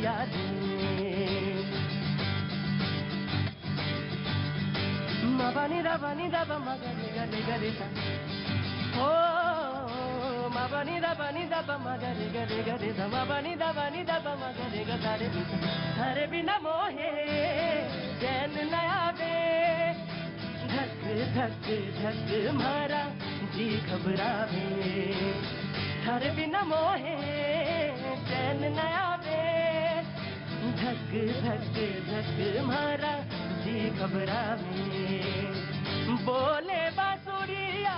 जिया रे मबनी दब मगरे गरे गरे सा ओ मबनी दब मगरे गरे गरे सा मबनी दब मगरे गरे हरे बिना मोहे चैन नया बे धक धक धक मारा जी घबरावे हरे बिना मोहे चैन नया बे धक धक धक मारा जी घबरावे बोले बांसुरिया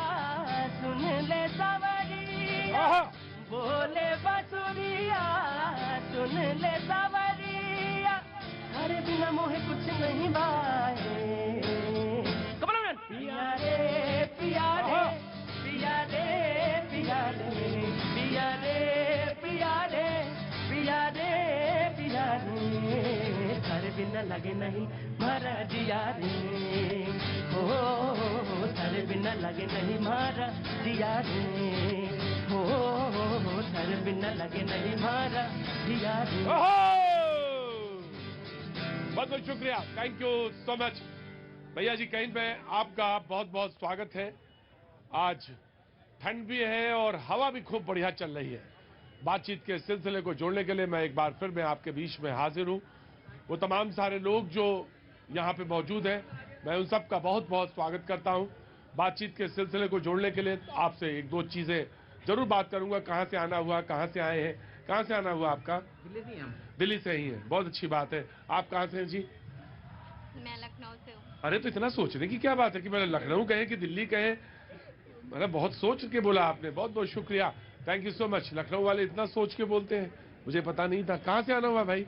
सुन ले सवरिया बोले बांसुरिया सुन ले सवरिया हरे बिना मोहे कुछ नहीं बाए पिया रे पिया रे पिया रे पिया रे पिया रे पिया रे पिया रे पिया रे हर बिना लगे नहीं मारा जिया रे हो हर बिना लगे नहीं मारा जिया रे हो हर बिना लगे नहीं मारा जिया रे बहुत बहुत शुक्रिया थैंक यू सो मच भैया जी। कहीं पे आपका बहुत बहुत स्वागत है। आज ठंड भी है और हवा भी खूब बढ़िया चल रही है। बातचीत के सिलसिले को जोड़ने के लिए मैं एक बार फिर मैं आपके बीच में हाजिर हूं। वो तमाम सारे लोग जो यहाँ पे मौजूद हैं, मैं उन सब का बहुत बहुत स्वागत करता हूं। बातचीत के सिलसिले को जोड़ने के लिए आपसे एक दो चीजें जरूर बात करूंगा। कहाँ से आना हुआ, कहाँ से आए हैं, कहाँ से आना हुआ आपका? दिल्ली से हम। दिल्ली से ही है, बहुत अच्छी बात है। आप कहाँ से हैं जी? मैं लखनऊ से हूँ। अरे तो इतना सोचने की क्या बात है कि मैंने लखनऊ कहे कि दिल्ली कहे, मैंने बहुत सोच के बोला आपने। बहुत बहुत शुक्रिया, thank you so much. Lucknow वाले इतना सोच के बोलते हैं, मुझे पता नहीं था। कहाँ से आना हुआ भाई?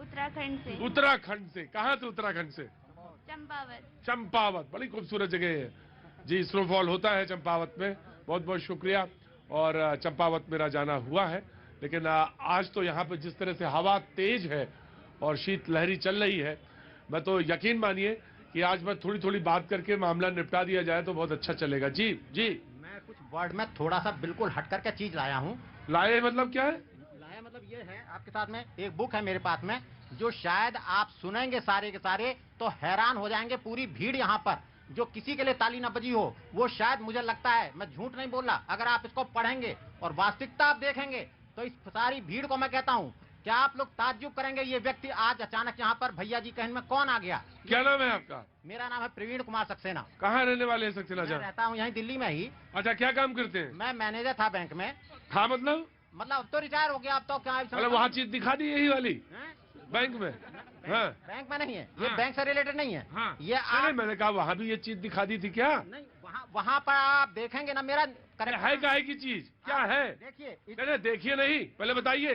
उत्तराखंड से। उत्तराखंड से? कहाँ से उत्तराखंड से? चंपावत। चंपावत, बड़ी खूबसूरत जगह है जी। स्नोफॉल होता है चंपावत में। बहुत बहुत शुक्रिया। और चंपावत मेरा जाना हुआ है, लेकिन आज तो यहाँ पे जिस तरह से हवा तेज है और शीत लहरी चल रही है, मैं तो यकीन मानिए कि आज मैं थोड़ी थोड़ी बात करके मामला निपटा दिया जाए तो बहुत अच्छा चलेगा। जी जी। मैं कुछ वर्ड में थोड़ा सा बिल्कुल हट करके चीज लाया हूँ। लाए मतलब क्या है? लाया मतलब ये है, आपके साथ में एक बुक है मेरे पास में, जो शायद आप सुनेंगे सारे के सारे तो हैरान हो जाएंगे। पूरी भीड़ यहाँ पर जो किसी के लिए ताली न बजी हो, वो शायद, मुझे लगता है, मैं झूठ नहीं बोल रहा, अगर आप इसको पढ़ेंगे और वास्तविकता आप देखेंगे तो इस सारी भीड़ को मैं कहता हूँ, क्या आप लोग ताज्जुब करेंगे, ये व्यक्ति आज अचानक यहाँ पर भैया जी कहने में कौन आ गया। क्या नाम है आपका? मेरा नाम है प्रवीण कुमार सक्सेना। कहाँ रहने वाले हैं सक्सेना मैं जी? रहता हूँ यहीं दिल्ली में ही। अच्छा, क्या काम करते हैं? मैं मैनेजर था बैंक में। था मतलब अब तो रिटायर हो गया, अब तो क्या मतलब वहाँ चीज दिखा दी यही वाली हैं? बैंक में? हाँ बैंक में नहीं है ये, हाँ। बैंक से रिलेटेड नहीं है। हाँ। ये अरे मैंने कहा वहाँ भी ये चीज दिखा दी थी क्या? नहीं, वहाँ पर आप देखेंगे ना मेरा है काहे की चीज? क्या है? देखिए, नहीं देखिए नहीं, पहले बताइए।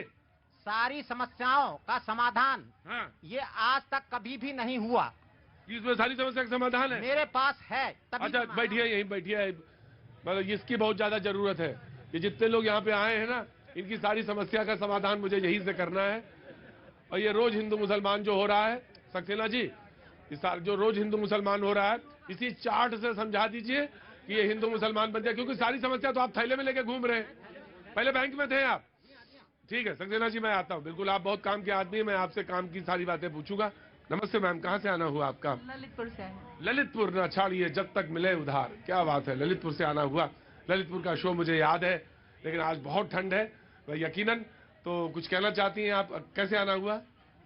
सारी समस्याओं का समाधान हाँ, ये आज तक कभी भी नहीं हुआ। इसमें सारी समस्या का समाधान है? मेरे पास है तभी। अच्छा बैठिए, यहीं बैठिए। मतलब इसकी बहुत ज्यादा जरूरत है। ये जितने लोग यहाँ पे आए हैं ना, इनकी सारी समस्या का समाधान मुझे यहीं से करना है। और ये रोज हिंदू मुसलमान जो हो रहा है सक्सेना जी, जो रोज हिंदू मुसलमान हो रहा है, इसी चार्ट से समझा दीजिए कि ये हिंदू मुसलमान बन जाए, क्योंकि सारी समस्या तो आप थैले में लेके घूम रहे हैं। पहले बैंक में थे आप। ठीक है सक्सेना जी, मैं आता हूँ। बिल्कुल, आप बहुत काम के आदमी है, मैं आपसे काम की सारी बातें पूछूंगा। नमस्ते मैम, कहाँ से आना हुआ आपका? ललितपुर से। ललितपुर न छाड़िए जब तक मिले उधार। क्या बात है, ललितपुर से आना हुआ। ललितपुर का शो मुझे याद है, लेकिन आज बहुत ठंड है यकीनन। तो कुछ कहना चाहती हैं आप? कैसे आना हुआ?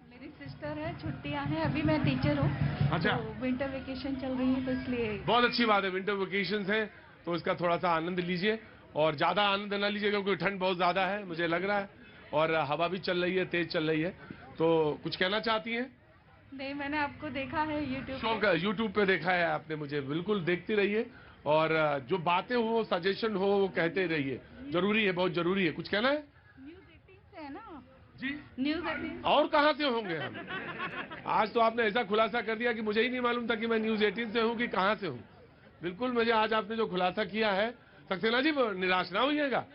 मेरी सिस्टर है, छुट्टियां हैं, अभी मैं टीचर हूँ। अच्छा। तो विंटर वेकेशन चल रही है तो इसलिए। बहुत अच्छी बात है, विंटर वेकेशन है तो इसका थोड़ा सा आनंद लीजिए। और ज्यादा आनंद न लीजिए क्योंकि ठंड बहुत ज्यादा है मुझे लग रहा है, और हवा भी चल रही है, तेज चल रही है। तो कुछ कहना चाहती हैं? नहीं, मैंने आपको देखा है यूट्यूब पे देखा है आपने मुझे। बिल्कुल देखती रहिए, और जो बातें हो, सजेशन हो, वो कहते रहिए। जरूरी है, बहुत जरूरी है। कुछ कहना है? न्यूज़ 18 से है ना जी? न्यूज़ 18। और कहाँ से होंगे हम? आज तो आपने ऐसा खुलासा कर दिया कि मुझे ही नहीं मालूम था कि मैं न्यूज 18 से हूँ कि कहाँ से हूँ। बिल्कुल, मुझे आज आपने जो खुलासा किया है सक्सेना जी, निराश ना होइएगा।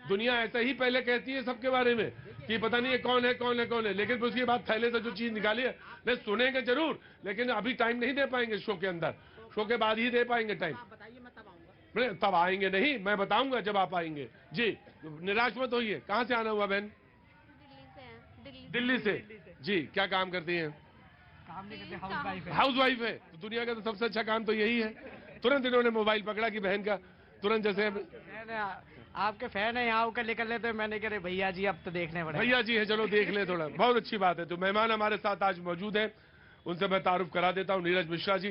दुनिया ऐसा ही पहले कहती है सबके बारे में कि पता नहीं है कौन है कौन है कौन है, लेकिन उसके बाद थैले से जो चीज निकाली है, नहीं सुनेंगे जरूर, लेकिन अभी टाइम नहीं दे पाएंगे शो के अंदर। शो के बाद ही दे पाएंगे टाइम। बताइए, मैं तब आऊंगा। तब आएंगे नहीं, मैं बताऊंगा जब आप आएंगे। जी, निराश मत होइए। कहाँ से आना हुआ बहन? दिल्ली से जी, क्या काम करती हैं? काम नहीं करते, हाउस वाइफ है। हाउस वाइफ है। तो दुनिया का तो सबसे अच्छा काम तो यही है। तुरंत इन्होंने मोबाइल पकड़ा कि बहन का, तुरंत जैसे आपके फैन है, यहाँ होकर निकल लेते, मैंने कह रहे भैया जी अब तो देखने पड़े। भैया जी है, चलो देख ले थोड़ा, बहुत अच्छी बात है। तो मेहमान हमारे साथ आज मौजूद हैं, उनसे मैं तारुफ करा देता हूँ। नीरज मिश्रा जी,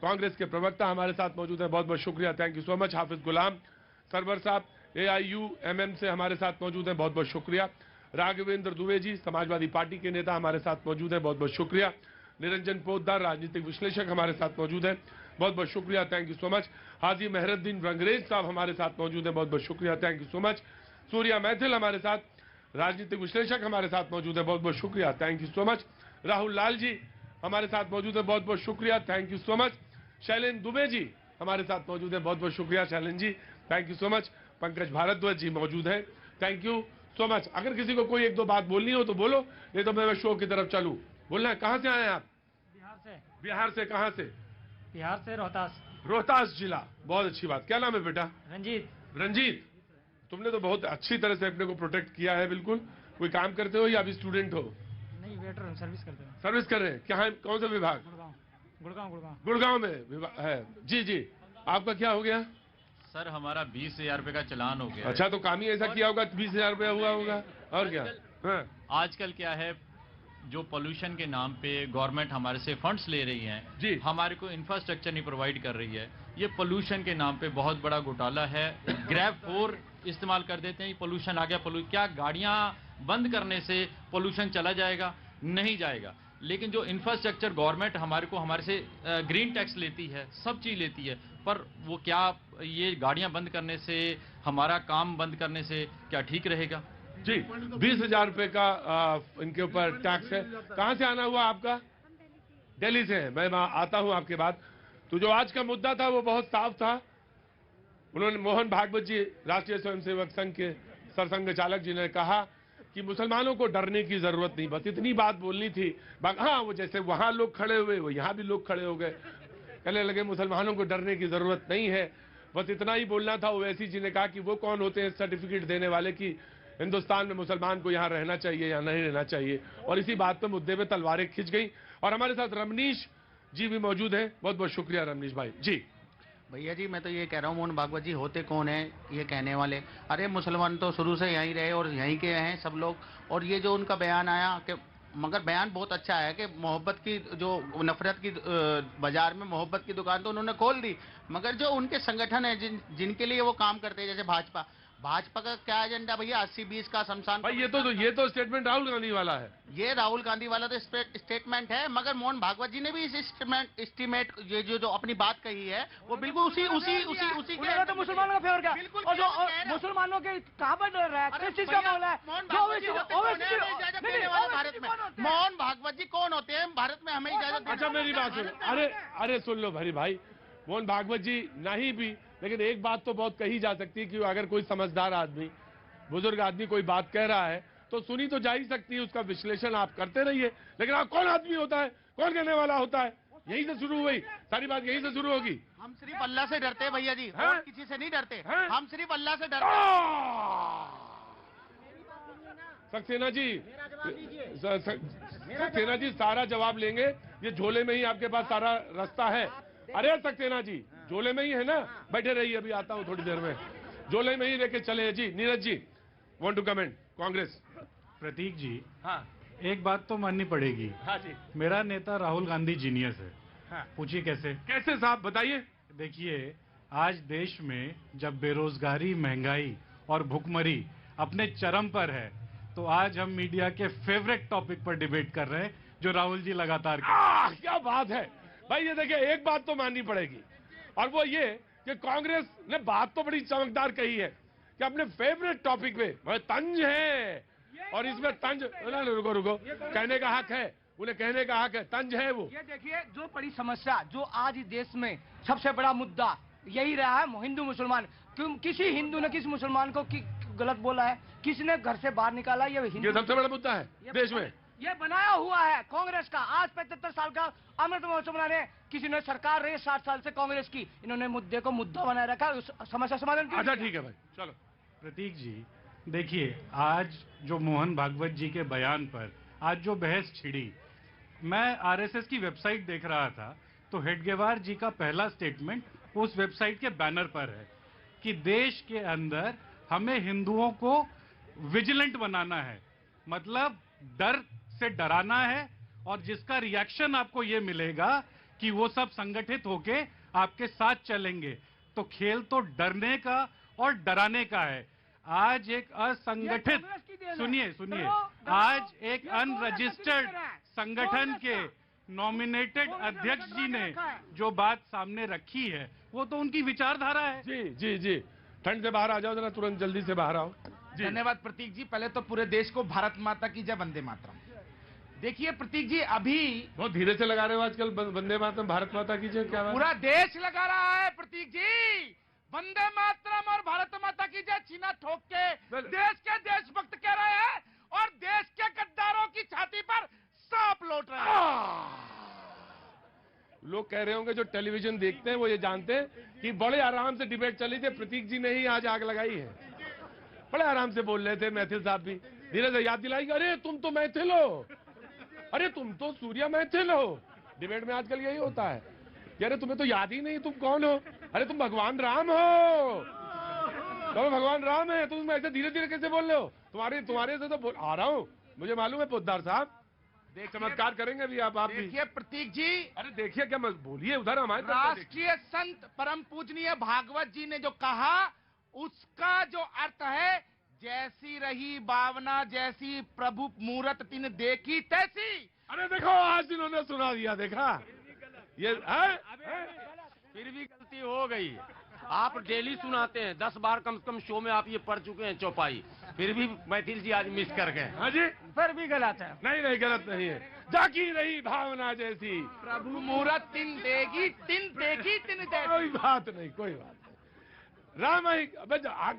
कांग्रेस के प्रवक्ता हमारे साथ मौजूद है, बहुत बहुत शुक्रिया, thank you so much. Hafiz Ghulam Sarwar sahab AIUMM से हमारे साथ मौजूद है, बहुत बहुत शुक्रिया। राघवेंद्र दुबे जी, समाजवादी पार्टी के नेता हमारे साथ मौजूद है, बहुत बहुत शुक्रिया। निरंजन पोद्दार, राजनीतिक विश्लेषक हमारे साथ मौजूद है, बहुत बहुत शुक्रिया, थैंक यू सो मच। हाजी मेहरुद्दीन रंगरेज साहब हमारे साथ मौजूद है, बहुत बहुत शुक्रिया, thank you so much. Surya Maithil हमारे साथ, राजनीतिक विश्लेषक हमारे साथ मौजूद है, बहुत बहुत शुक्रिया, thank you so much. Rahul Lal ji हमारे साथ मौजूद है, बहुत बहुत शुक्रिया, thank you so much. Shailendra Dubey ji हमारे साथ मौजूद है, बहुत बहुत शुक्रिया Shailendra ji, thank you so much. Pankaj Bhardwaj ji मौजूद है, थैंक यू सो मच। अगर किसी को कोई एक दो बात बोलनी हो तो बोलो, नहीं तो मैं शो की तरफ चलूं। बोलना है, कहां से आए हैं आप? बिहार से। बिहार से, कहां से? बिहार से रोहतास। रोहतास जिला, बहुत अच्छी बात। क्या नाम है बेटा? रंजीत। रंजीत, तुमने तो बहुत अच्छी तरह से अपने को प्रोटेक्ट किया है, बिल्कुल। कोई काम करते हो या अभी स्टूडेंट हो? नहीं, वेटर सर्विस करते हैं। सर्विस कर रहे हैं, क्या है, कौन सा विभाग? गुड़गांव। गुड़गांव। गुड़गांव। गुड़गांव में विभाग है। जी जी, आपका क्या हो गया? सर हमारा 20,000 रुपए का चालान हो गया। अच्छा, तो काम ही ऐसा किया होगा, 20,000 रुपया हुआ होगा, और क्या? हाँ। आजकल क्या है, जो पोल्यूशन के नाम पे गवर्नमेंट हमारे से फंड्स ले रही है जी। हमारे को इंफ्रास्ट्रक्चर नहीं प्रोवाइड कर रही है। ये पोल्यूशन के नाम पे बहुत बड़ा घोटाला है। ग्रैब 4 इस्तेमाल कर देते हैं, पोल्यूशन आ गया। क्या गाड़ियां बंद करने से पोल्यूशन चला जाएगा? नहीं जाएगा। लेकिन जो इंफ्रास्ट्रक्चर गवर्नमेंट हमारे से ग्रीन टैक्स लेती है, सब चीज लेती है, पर वो क्या ये गाड़ियां बंद करने से, हमारा काम बंद करने से क्या ठीक रहेगा? जी, 20,000 रुपए का इनके ऊपर टैक्स है। कहां से आना हुआ आपका? दिल्ली से है। मैं आता हूं आपके बाद। तो जो आज का मुद्दा था वो बहुत साफ था। उन्होंने, मोहन भागवत जी, राष्ट्रीय स्वयंसेवक संघ के सरसंघ चालक जी ने कहा कि मुसलमानों को डरने की जरूरत नहीं, बस इतनी बात बोलनी थी। हाँ, वो जैसे वहां लोग खड़े हुए, वो यहां भी लोग खड़े हो गए, कहने लगे मुसलमानों को डरने की जरूरत नहीं है, बस इतना ही बोलना था। ओवैसी जी ने कहा कि वो कौन होते हैं सर्टिफिकेट देने वाले कि हिंदुस्तान में मुसलमान को यहाँ रहना चाहिए या नहीं रहना चाहिए, और इसी बात पे मुद्दे पे तलवारें खिंच गई। और हमारे साथ रमनीश जी भी मौजूद हैं, बहुत बहुत शुक्रिया रमनीश भाई जी। भैया जी, मैं तो ये कह रहा हूँ, मोहन भागवत जी होते कौन है ये कहने वाले? अरे मुसलमान तो शुरू से यहीं रहे और यहीं के हैं सब लोग। और ये जो उनका बयान आया कि, मगर बयान बहुत अच्छा है कि मोहब्बत की, जो नफरत की बाजार में मोहब्बत की दुकान तो उन्होंने खोल दी, मगर जो उनके संगठन है जिनके लिए वो काम करते हैं, जैसे भाजपा का क्या एजेंडा भैया? 80-20 का शमशान भाई, ये तो स्टेटमेंट राहुल गांधी वाला है। ये राहुल गांधी वाला तो स्टेटमेंट है, मगर मोहन भागवत जी ने भी इस एस्टीमेट ये जो अपनी बात कही है वो बिल्कुल उसी उन्होंने तो मुसलमानों का फेवर किया। बिल्कुल। और जो मुसलमानों के कहाँ पर डर रहा है, किस चीज का बोला है? मोहन भागवत जी इजाजत देने वाले भारत में, मोहन भागवत जी कौन होते हैं भारत में हमें इजाजत? अच्छा, मेरी बात सुनो। अरे सुन लो भरी भाई, मोहन भागवत जी नहीं भी, लेकिन एक बात तो बहुत कही जा सकती है कि अगर कोई समझदार आदमी, बुजुर्ग आदमी कोई बात कह रहा है तो सुनी तो जा ही सकती है, उसका विश्लेषण आप करते रहिए। लेकिन आप कौन आदमी होता है, कौन कहने वाला होता है, यहीं से शुरू हुई सारी बात, यहीं से शुरू होगी। हम सिर्फ अल्लाह से डरते हैं भैया जी, हैं? और किसी से नहीं डरते। हैं? हम सिर्फ अल्लाह से डरते हैं। सक्सेना जी, सक्सेना जी सारा जवाब लेंगे, ये झोले में ही आपके पास सारा रास्ता है। अरे सक्सेना जी, झोले में ही है ना, बैठे रहिए, अभी आता हूँ थोड़ी देर में, झोले में ही लेके चले। जी Neeraj ji, want to comment Congress. प्रतीक जी, हाँ एक बात तो माननी पड़ेगी, हाँ जी, मेरा नेता राहुल गांधी जीनियस है। हाँ। पूछिए कैसे? कैसे साहब बताइए। देखिए, आज देश में जब बेरोजगारी, महंगाई और भुखमरी अपने चरम पर है, तो आज हम मीडिया के फेवरेट टॉपिक पर डिबेट कर रहे हैं, जो राहुल जी लगातार क्या बात है भाई। ये देखिए, एक बात तो माननी पड़ेगी, और वो ये कि कांग्रेस ने बात तो बड़ी चमकदार कही है कि अपने फेवरेट टॉपिक पे तंज है, और इसमें तंज, रुको, कहने का हक है, उन्हें कहने का हक है, तंज है वो। ये देखिए, जो बड़ी समस्या, जो आज इस देश में सबसे बड़ा मुद्दा यही रहा है, हिंदू मुसलमान। किसी हिंदू ने किसी मुसलमान को गलत बोला है? किसने घर से बाहर निकाला? ये सबसे बड़ा मुद्दा है देश में। ये बनाया हुआ है कांग्रेस का। आज 75 साल का अमृत महोत्सव मना रहे, किसी ने सरकार रही 60 साल से कांग्रेस की, इन्होंने मुद्दे को मुद्दा बनाए रखा, उस समस्या समाधान की। अच्छा ठीक है भाई, चलो। प्रतीक जी, देखिए, आज जो मोहन भागवत जी के बयान पर आज जो बहस छिड़ी, मैं आरएसएस की वेबसाइट देख रहा था तो हेडगेवार जी का पहला स्टेटमेंट उस वेबसाइट के बैनर पर है कि देश के अंदर हमें हिंदुओं को विजिलेंट बनाना है, मतलब डर से डराना है, और जिसका रिएक्शन आपको ये मिलेगा कि वो सब संगठित होके आपके साथ चलेंगे। तो खेल तो डरने का और डराने का है। आज एक असंगठित, सुनिए, आज एक अनरजिस्टर्ड संगठन के नॉमिनेटेड अध्यक्ष जी ने जो बात सामने रखी है वो तो उनकी विचारधारा है। जी जी जी, ठंड से बाहर आ जाओ जरा, तुरंत जल्दी से बाहर आओ। धन्यवाद प्रतीक जी। पहले तो पूरे देश को भारत माता की जय, वंदे मातरम। देखिए प्रतीक जी, अभी बहुत धीरे से लगा रहे हो आजकल वंदे मातरम, भारत माता की जय, क्या बात? पूरा देश लगा रहा है प्रतीक जी। वंदे मातरम और भारत माता की जय छीना ठोक के देश के देशभक्त कह रहे हैं और देश के गद्दारों की छाती पर सांप लौट रहे हैं। लोग कह रहे होंगे जो टेलीविजन देखते हैं वो ये जानते हैं कि बड़े आराम से डिबेट चली थी, प्रतीक जी ने ही आज आग लगाई है। बड़े आराम से बोल रहे थे मैथिल साहब भी, धीरे से याद दिलाई, अरे तुम तो मैथिल हो, अरे तुम तो सूर्या मैथिल हो। डिबेट में आजकल यही होता है कि अरे तुम्हें तो याद ही नहीं तुम कौन हो, अरे तुम भगवान राम हो, तो भगवान राम है, तुम ऐसे धीरे धीरे कैसे बोल रहे हो? तुम्हारे से तो आ रहा हूँ, मुझे मालूम है पोद्दार साहब। चमत्कार करेंगे भी आप भी। देखिए प्रतीक जी, अरे देखिए क्या बोलिए उधर हमारे राष्ट्रीय संत परम पूजनीय भागवत जी ने जो कहा उसका जो अर्थ है, जैसी रही भावना जैसी प्रभु मूरत तिन देखी तैसी। अरे देखो आज इन्होंने सुना दिया, देखा ये है? फिर भी गलती हो गई। आप डेली सुनाते हैं, 10 बार कम से कम शो में आप ये पढ़ चुके हैं चौपाई, फिर भी मैथिल जी आज मिस कर गए। हाँ जी, फिर भी गलत है। नहीं गलत नहीं है। जाकी रही भावना जैसी प्रभु मूरत तिन देगी तिन देखी तिन देखी। कोई बात नहीं, कोई बात नहीं। राम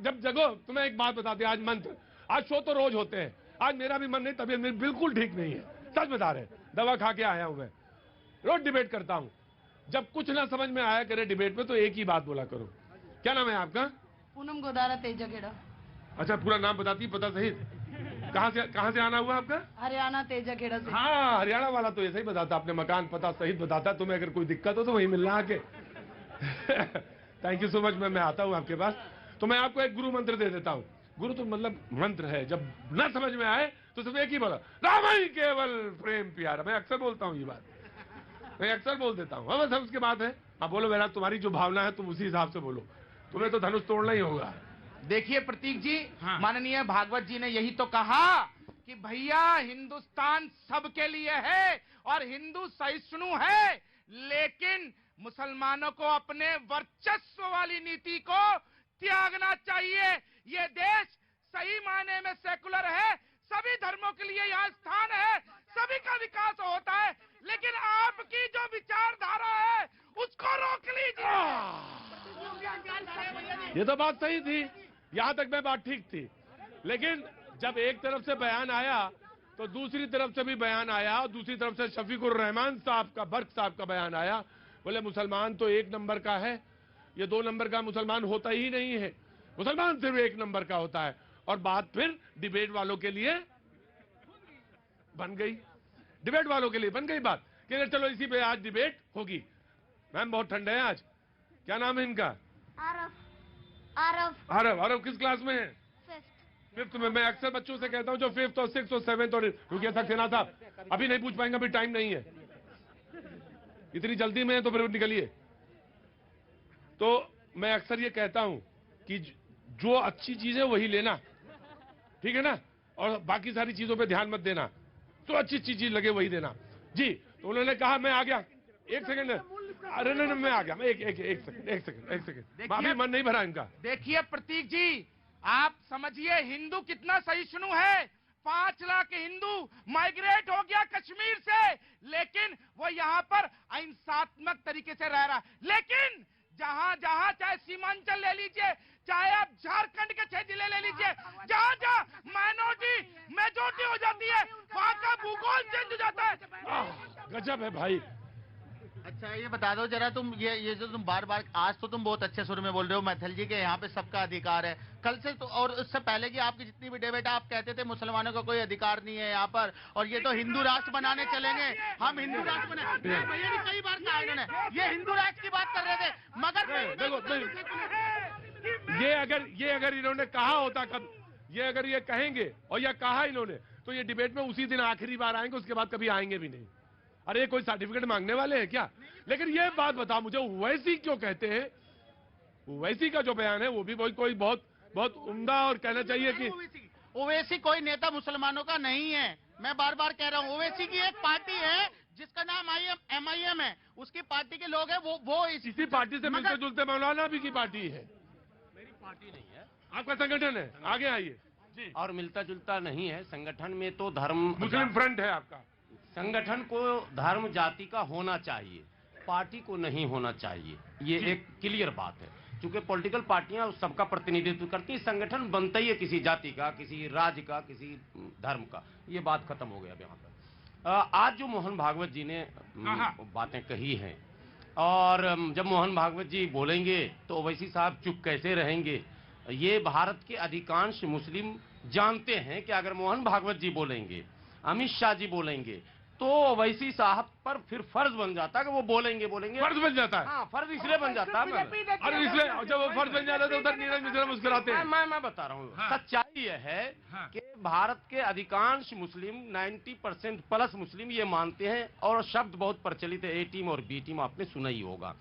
जब जगो, तुम्हें एक बात बताते, आज मंत्र, आज शो तो रोज होते हैं, आज मेरा भी मन नहीं, तबीयत मेरी बिल्कुल ठीक नहीं है, सच बता रहे, दवा खा के आया हूं मैं। रोज डिबेट करता हूं, जब कुछ ना समझ में आया करे डिबेट में तो एक ही बात बोला करो। क्या नाम है आपका? पूनम गोदारा तेजागेड़ा। अच्छा, पूरा नाम बताती, पता सहित। कहाँ से आना हुआ आपका? हरियाणा तेजागेड़ा से। हाँ, हरियाणा वाला तो ऐसे ही बताता, अपने मकान पता सहित बताता। तुम्हें अगर कोई दिक्कत हो तो वहीं मिलना आके। Thank you so much. मैं आता हूँ आपके पास, तो मैं आपको एक गुरु मंत्र दे देता हूँ। गुरु तो मतलब मंत्र है, जब ना समझ में आए तो सिर्फ एक ही बोला, राम ही केवल प्रेम प्यारा। मैं अक्सर बोलता हूँ ये बात, मैं अक्सर बोल देता हूँ। बस उसके बाद है, हाँ बोलो बेटा, तुम्हारी जो भावना है तुम उसी हिसाब से बोलो, तुम्हें तो धनुष तोड़ना ही होगा। देखिए प्रतीक जी, हाँ। माननीय भागवत जी ने यही तो कहा कि भैया हिंदुस्तान सबके लिए है और हिंदू सहिष्णु है, लेकिन मुसलमानों को अपने वर्चस्व वाली नीति को त्यागना चाहिए। ये देश सही मायने में सेकुलर है, सभी धर्मों के लिए यहाँ स्थान है, सभी का विकास होता है, लेकिन आपकी जो विचारधारा है उसको रोक लीजिए। ये तो बात सही थी, यहां तक मैं बात ठीक थी, लेकिन जब एक तरफ से बयान आया तो दूसरी तरफ से भी बयान आया, और दूसरी तरफ से शफीकुर रहमान साहब का, बर्क साहब का बयान आया। बोले मुसलमान तो 1 नंबर का है, ये 2 नंबर का मुसलमान होता ही नहीं है, मुसलमान सिर्फ 1 नंबर का होता है। और बात फिर डिबेट वालों के लिए बन गई, डिबेट वालों के लिए बन गई बात कि चलो इसी पे आज डिबेट होगी। मैम बहुत ठंडा है आज, क्या नाम है इनका? आरव किस क्लास में है? 5th में। मैं अक्सर बच्चों से कहता हूं जो 5th और 6th और 7th और रुकिए सक्सेना साहब, अभी नहीं पूछ पाएंगे, अभी टाइम नहीं है, इतनी जल्दी में है तो फिर निकलिए। तो मैं अक्सर ये कहता हूं कि जो अच्छी चीज है वही लेना, ठीक है ना, और बाकी सारी चीजों पे ध्यान मत देना, तो अच्छी चीज लगे वही देना जी। तो उन्होंने कहा मैं आ गया, 1 सेकंड, अरे नहीं मैं आ गया, मैं एक सेकंड, अभी मन नहीं भरा इनका। देखिए प्रतीक जी, आप समझिए हिंदू कितना सहिष्णु है। 5 लाख हिंदू माइग्रेट हो गया कश्मीर से, लेकिन वो यहाँ पर अहिंसात्मक तरीके से रह रहा है। लेकिन जहाँ जहाँ, चाहे सीमांचल ले लीजिए, चाहे आप झारखंड के 6 जिले ले लीजिए, जहाँ जहाँ माइनॉरिटी मेजॉरिटी हो जाती है, वहाँ का भूगोल चेंज हो जाता है। गजब है भाई, अच्छा ये बता दो जरा, तुम ये जो तुम बार बार, आज तो तुम बहुत अच्छे सुर में बोल रहे हो मैथिल जी के यहाँ पे सबका अधिकार है, कल से तो और उससे पहले की आपकी जितनी भी डिबेट है आप कहते थे मुसलमानों का कोई अधिकार नहीं है यहाँ पर, और ये तो हिंदू राष्ट्र बनाने चलेंगे, हम हिंदू राष्ट्र बना, भैया ने कई बार कहा इन्होंने, ये हिंदू राष्ट्र की बात कर रहे थे, मगर देखो ये अगर इन्होंने कहा होता, कब ये अगर ये कहेंगे और या कहा इन्होंने, तो ये डिबेट में उसी दिन आखिरी बार आएंगे, उसके बाद कभी आएंगे भी नहीं। अरे कोई सर्टिफिकेट मांगने वाले हैं क्या? लेकिन ये बात बता मुझे, ओवैसी क्यों कहते हैं? ओवैसी का जो बयान है वो भी कोई बहुत बहुत उम्दा, और कहना चाहिए कि ओवैसी कोई नेता मुसलमानों का नहीं है, मैं बार बार कह रहा हूँ। ओवैसी की एक पार्टी है जिसका नाम MIM है, उसकी पार्टी के लोग हैं, वो इसी पार्टी से मिलते जुलते मौलाना भी की पार्टी है। मेरी पार्टी नहीं है, आपका संगठन है, आगे आइए जी। और मिलता जुलता नहीं है। संगठन में तो धर्म, मुस्लिम फ्रंट है आपका। संगठन को धर्म जाति का होना चाहिए, पार्टी को नहीं होना चाहिए, ये एक क्लियर बात है। क्योंकि पॉलिटिकल पार्टियां सबका प्रतिनिधित्व करती हैं, संगठन बनता ही है किसी जाति का, किसी राज्य का, किसी धर्म का। ये बात खत्म हो गया अब यहाँ पर। आज जो मोहन भागवत जी ने बातें कही हैं, और जब मोहन भागवत जी बोलेंगे तो ओवैसी साहब चुप कैसे रहेंगे? ये भारत के अधिकांश मुस्लिम जानते हैं कि अगर मोहन भागवत जी बोलेंगे, अमित शाह जी बोलेंगे, तो ओवैसी साहब पर फिर फर्ज बन जाता है कि वो बोलेंगे। फर्ज बन जाता है। हाँ, फर्ज इसलिए बन जाता है, और इसलिए जब वो फर्ज बन जाता है तो उधर नीरज मिश्रा मुस्कुराते हैं। मैं बता रहा हूँ। सच्चाई यह है कि भारत के अधिकांश मुस्लिम, 90% प्लस मुस्लिम ये मानते हैं, और शब्द बहुत प्रचलित है, A टीम और B टीम, आपने सुना ही होगा।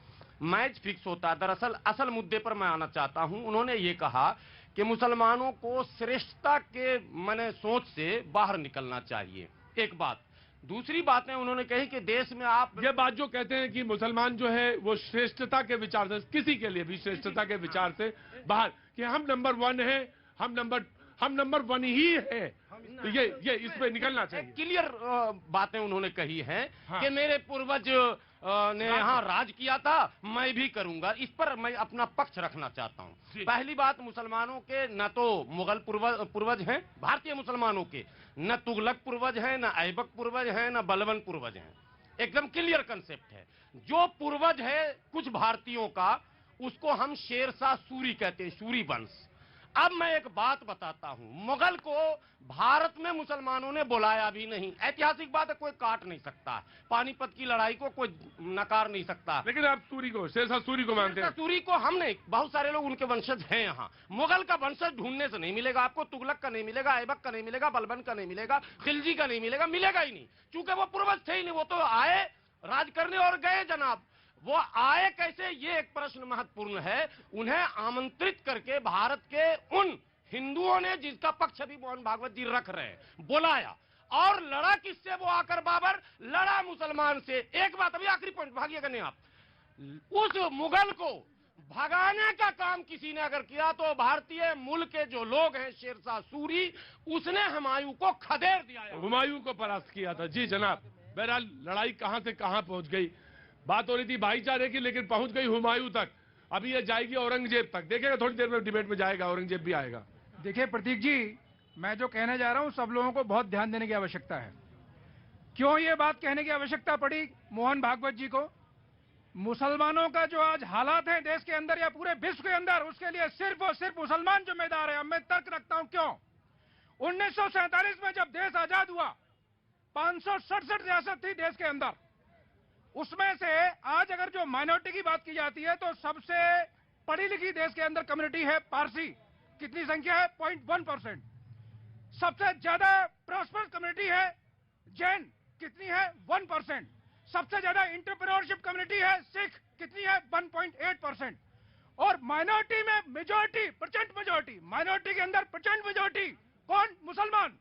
मैच फिक्स होता है। दरअसल असल मुद्दे पर मैं आना चाहता हूं। उन्होंने ये कहा कि मुसलमानों को श्रेष्ठता के माने सोच से बाहर निकलना चाहिए, एक बात। दूसरी बातें उन्होंने कही कि देश में आप ये बात जो कहते हैं कि मुसलमान जो है वो श्रेष्ठता के विचार से, किसी के लिए भी श्रेष्ठता के विचार से बाहर, कि हम नंबर 1 है, हम नंबर 1 ही है, तो ये इसमें निकलना चाहिए। क्लियर बातें उन्होंने कही हैं कि मेरे पूर्वज ने यहाँ राज किया था, मैं भी करूंगा। इस पर मैं अपना पक्ष रखना चाहता हूँ। पहली बात, मुसलमानों के न तो मुगल पूर्वज हैं, भारतीय मुसलमानों के न तुगलक पूर्वज हैं, न ऐबक पूर्वज हैं, न बलवन पूर्वज हैं। एकदम क्लियर कंसेप्ट है। जो पूर्वज है कुछ भारतीयों का, उसको हम शेरशाह सूरी कहते हैं, सूरी वंश। अब मैं एक बात बताता हूं, मुगल को भारत में मुसलमानों ने बुलाया भी नहीं। ऐतिहासिक बात है, कोई काट नहीं सकता। पानीपत की लड़ाई को कोई नकार नहीं सकता। लेकिन आप सूरी को, शेरशाह सूरी को मानते हैं? सूरी को हम नहीं, बहुत सारे लोग उनके वंशज हैं यहाँ। मुगल का वंशज ढूंढने से नहीं मिलेगा आपको। तुगलक का नहीं मिलेगा, ऐबक का नहीं मिलेगा, बलबन का नहीं मिलेगा, खिलजी का नहीं मिलेगा, मिलेगा ही नहीं। चूंकि वो पूर्वज थे ही नहीं, वो तो आए राज करने और गए जनाब। वो आए कैसे, ये एक प्रश्न महत्वपूर्ण है। उन्हें आमंत्रित करके भारत के उन हिंदुओं ने, जिसका पक्ष अभी मोहन भागवत जी रख रहे हैं, बुलाया। और लड़ा किससे वो आकर? बाबर लड़ा मुसलमान से। एक बात, अभी आखिरी पॉइंट, भागिएगा नहीं आप। उस मुगल को भगाने का काम किसी ने अगर किया तो भारतीय मूल के जो लोग हैं, शेरशाह सूरी, उसने हुमायूं को खदेड़ दिया, हुमायूं को परास्त किया था। जी जनाब। बहरहाल लड़ाई कहां से कहां पहुंच गई। बात हो रही थी भाईचारे की, लेकिन पहुंच गई हुमायूं तक। अभी ये जाएगी औरंगजेब तक। देखेगा थोड़ी देर में डिबेट में जाएगा, औरंगजेब भी आएगा। देखिए प्रतीक जी, मैं जो कहने जा रहा हूं, सब लोगों को बहुत ध्यान देने की आवश्यकता है। क्यों ये बात कहने की आवश्यकता पड़ी मोहन भागवत जी को? मुसलमानों का जो आज हालात है देश के अंदर या पूरे विश्व के अंदर, उसके लिए सिर्फ और सिर्फ मुसलमान जिम्मेदार है। अब मैं तर्क रखता हूं क्यों। 1947 में जब देश आजाद हुआ, 567 रियासत थी देश के अंदर। उसमें से आज अगर जो माइनॉरिटी की बात की जाती है तो सबसे पढ़ी लिखी देश के अंदर कम्युनिटी है पारसी। कितनी संख्या है? 0.1%। सबसे ज्यादा प्रॉस्परस कम्युनिटी है जैन। कितनी है? 1%। सबसे ज्यादा एंटरप्रेन्योरशिप कम्युनिटी है सिख। कितनी है? 1.8%। और माइनॉरिटी में मेजॉरिटी, प्रचंड मेजॉरिटी, माइनॉरिटी के अंदर प्रचंड मेजॉरिटी कौन? मुसलमान।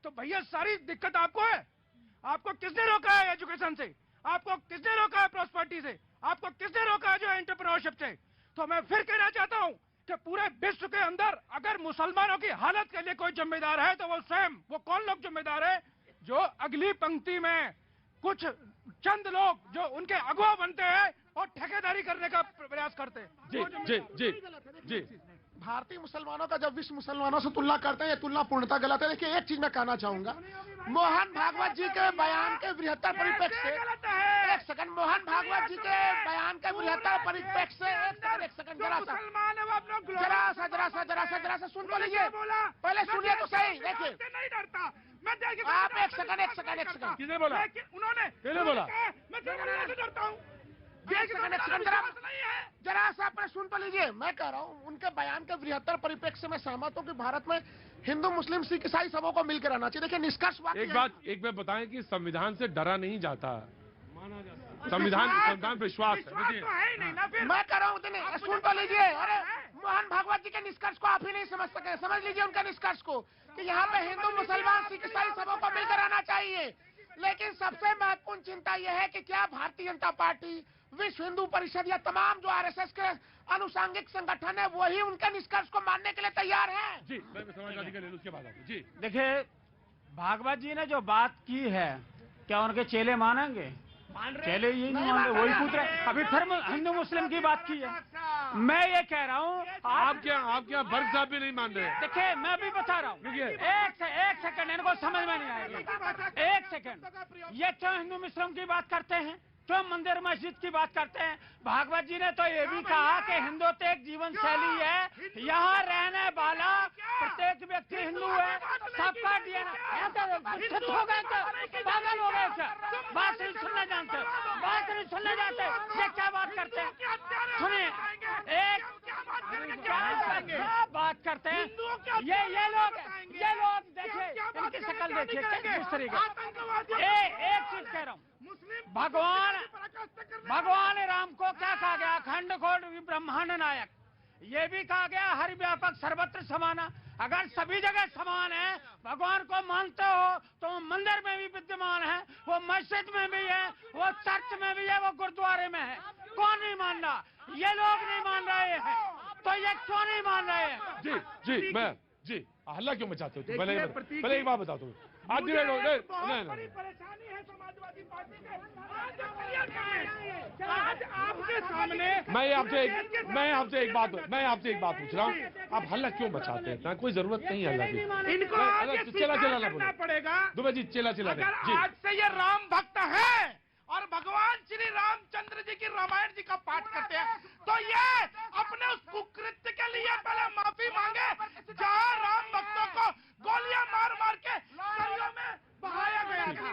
तो भैया सारी दिक्कत आपको है। आपको किसने रोका है एजुकेशन से? आपको किसने रोका है प्रॉस्पेरिटी से? आपको किसने रोका है जो एंटरप्रेन्योरशिप से? तो मैं फिर कहना चाहता हूं कि पूरे विश्व के अंदर अगर मुसलमानों की हालत के लिए कोई जिम्मेदार है तो वो स्वयं, वो कौन लोग जिम्मेदार है? जो अगली पंक्ति में कुछ चंद लोग जो उनके अगुवा बनते हैं और ठेकेदारी करने का प्रयास करते हैं। जी। भारतीय मुसलमानों का जब विश्व मुसलमानों से तुलना करते हैं, ये तुलना पूर्णतः गलत है। देखिए, एक चीज मैं कहना चाहूंगा, मोहन भागवत जी के बयान के बृहत्तर परिप्रेक्ष्य से, एक सेकंड, मोहन भागवत जी के बयान के बृहत्तर परिप्रेक्ष्य से, एक सेकंड, जरा सा सुन तो लीजिए, पहले सुनिए तो सही। देखिए, नहीं डरता मैं, आप एक सेकंड, किसने बोला? उन्होंने किसने बोला? मैं डरता हूँ। जरा सा अपने सुन तो लीजिए। मैं कह रहा हूँ, उनके बयान के बृहत्तर परिप्रेक्ष्य में सहमत हूँ कि भारत में हिंदू, मुस्लिम, सिख, ईसाई सबों को मिलकर रहना चाहिए। देखिए, निष्कर्ष एक बात बताएं कि संविधान से डरा नहीं जाता, संविधान विश्वास है। मैं कह रहा हूँ, सुन तो लीजिए। अरे, मोहन भागवत जी के निष्कर्ष को आप ही नहीं समझ सके, समझ लीजिए उनके निष्कर्ष को, कि यहाँ पे हिंदू, मुसलमान, सिख, ईसाई सबों को मिलकर रहना चाहिए। लेकिन सबसे महत्वपूर्ण चिंता यह है कि क्या भारतीय जनता पार्टी, विश्व हिंदू परिषद या तमाम जो आरएसएस के अनुसांगिक संगठन है, वही उनके निष्कर्ष को मानने के लिए तैयार हैं? जी, मैं समाजवादी का ले लूं, उसके बाद आपको। जी, देखिए, भागवत जी ने जो बात की है, क्या उनके चेले मानेंगे? चेले यही नहीं मान रहे, वही पूछ रहे। अभी फिर हिंदू मुस्लिम की बात की है। मैं ये कह रहा हूँ, आप क्या भर्ग साहब भी नहीं मान रहे? देखिए, मैं भी बता रहा हूँ, एक सेकंड, इनको समझ में नहीं आएगी। एक सेकंड, ये क्यों हिंदू मुस्लिम की बात करते हैं, क्यों मंदिर मस्जिद की बात करते हैं? भागवत जी ने तो ये भी कहा कि हिंदुत्व एक जीवन शैली है, यहाँ रहने वाला प्रत्येक व्यक्ति हिंदू है, सबका डीएनए। पागल हो गए क्या? बात नहीं सुनना जानते, बात नहीं सुनना जानते, ये क्या बात करते हैं? सुनिए, एक बात करते हैं, ये लोग देखिए, इनकी शक्ल देखिए किस तरीके। एक चीज कह रहा हूँ, भगवान राम को क्या कहा गया? अखंड घोर ब्रह्मांड नायक। ये भी कहा गया हर व्यापक सर्वत्र समाना। अगर सभी जगह समान है, भगवान को मानते हो तो वो मंदिर में भी विद्यमान है, वो मस्जिद में भी है, वो चर्च में भी है, वो गुरुद्वारे में है। कौन नहीं मान रहा? ये लोग नहीं मान रहे हैं, तो ये क्यों नहीं मान रहे हैं? जी, हल्ला क्यों मचाते हो? पहले एक बात बताओ तुम। आज परेशानी है समाजवादी पार्टी के। आज आपके सामने मैं आपसे एक बात पूछ रहा हूँ, आप हल्ला क्यों मचाते हैं? कोई जरूरत नहीं है हल्ला की। इनको चिल्ला पड़ेगा। दुबे जी, चिल्ला आज से ये राम भक्त है और भगवान श्री रामचंद्र जी की रामायण जी का पाठ करते हैं, तो ये अपने उस कुकृत्य के लिए पहले माफी मांगे, जहाँ राम भक्तों को गोलियां मार मार के सरियों में बहाया गया था।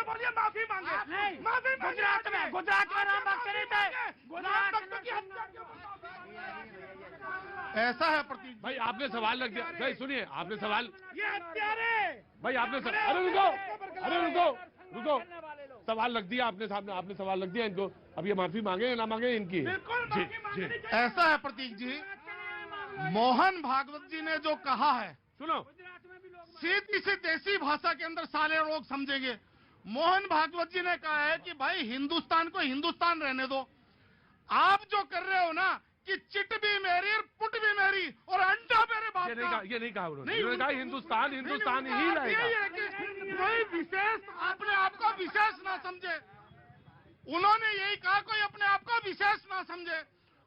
बोलिए माफी मांगे। माफी गुजरात में राम भक्त नहीं थे, राम भक्तों की हत्या। ऐसा है प्रतीक भाई, आपने सवाल रख दिया। भाई सुनिए, आपने सवाल, ये हत्यारे भाई आपने रुको, सवाल रख दिया आपने सवाल रख दिया इनको। अब ये माफी मांगे या ना मांगे इनकी? जी। ऐसा है प्रतीक जी, मोहन भागवत जी ने जो कहा है, सुनो, सीधी सी देसी भाषा के अंदर सारे लोग समझेंगे। मोहन भागवत जी ने कहा है कि भाई हिंदुस्तान को हिंदुस्तान रहने दो। आप जो कर रहे हो ना कि चिट भी मेरी और पुट भी मेरी और अंडा मेरे बाप का, ये नहीं कहा उन्होंने कहा हिंदुस्तान ही रहेगा। कोई विशेष अपने आप को विशेष ना समझे। उन्होंने यही कहा, कोई अपने आप को विशेष ना समझे।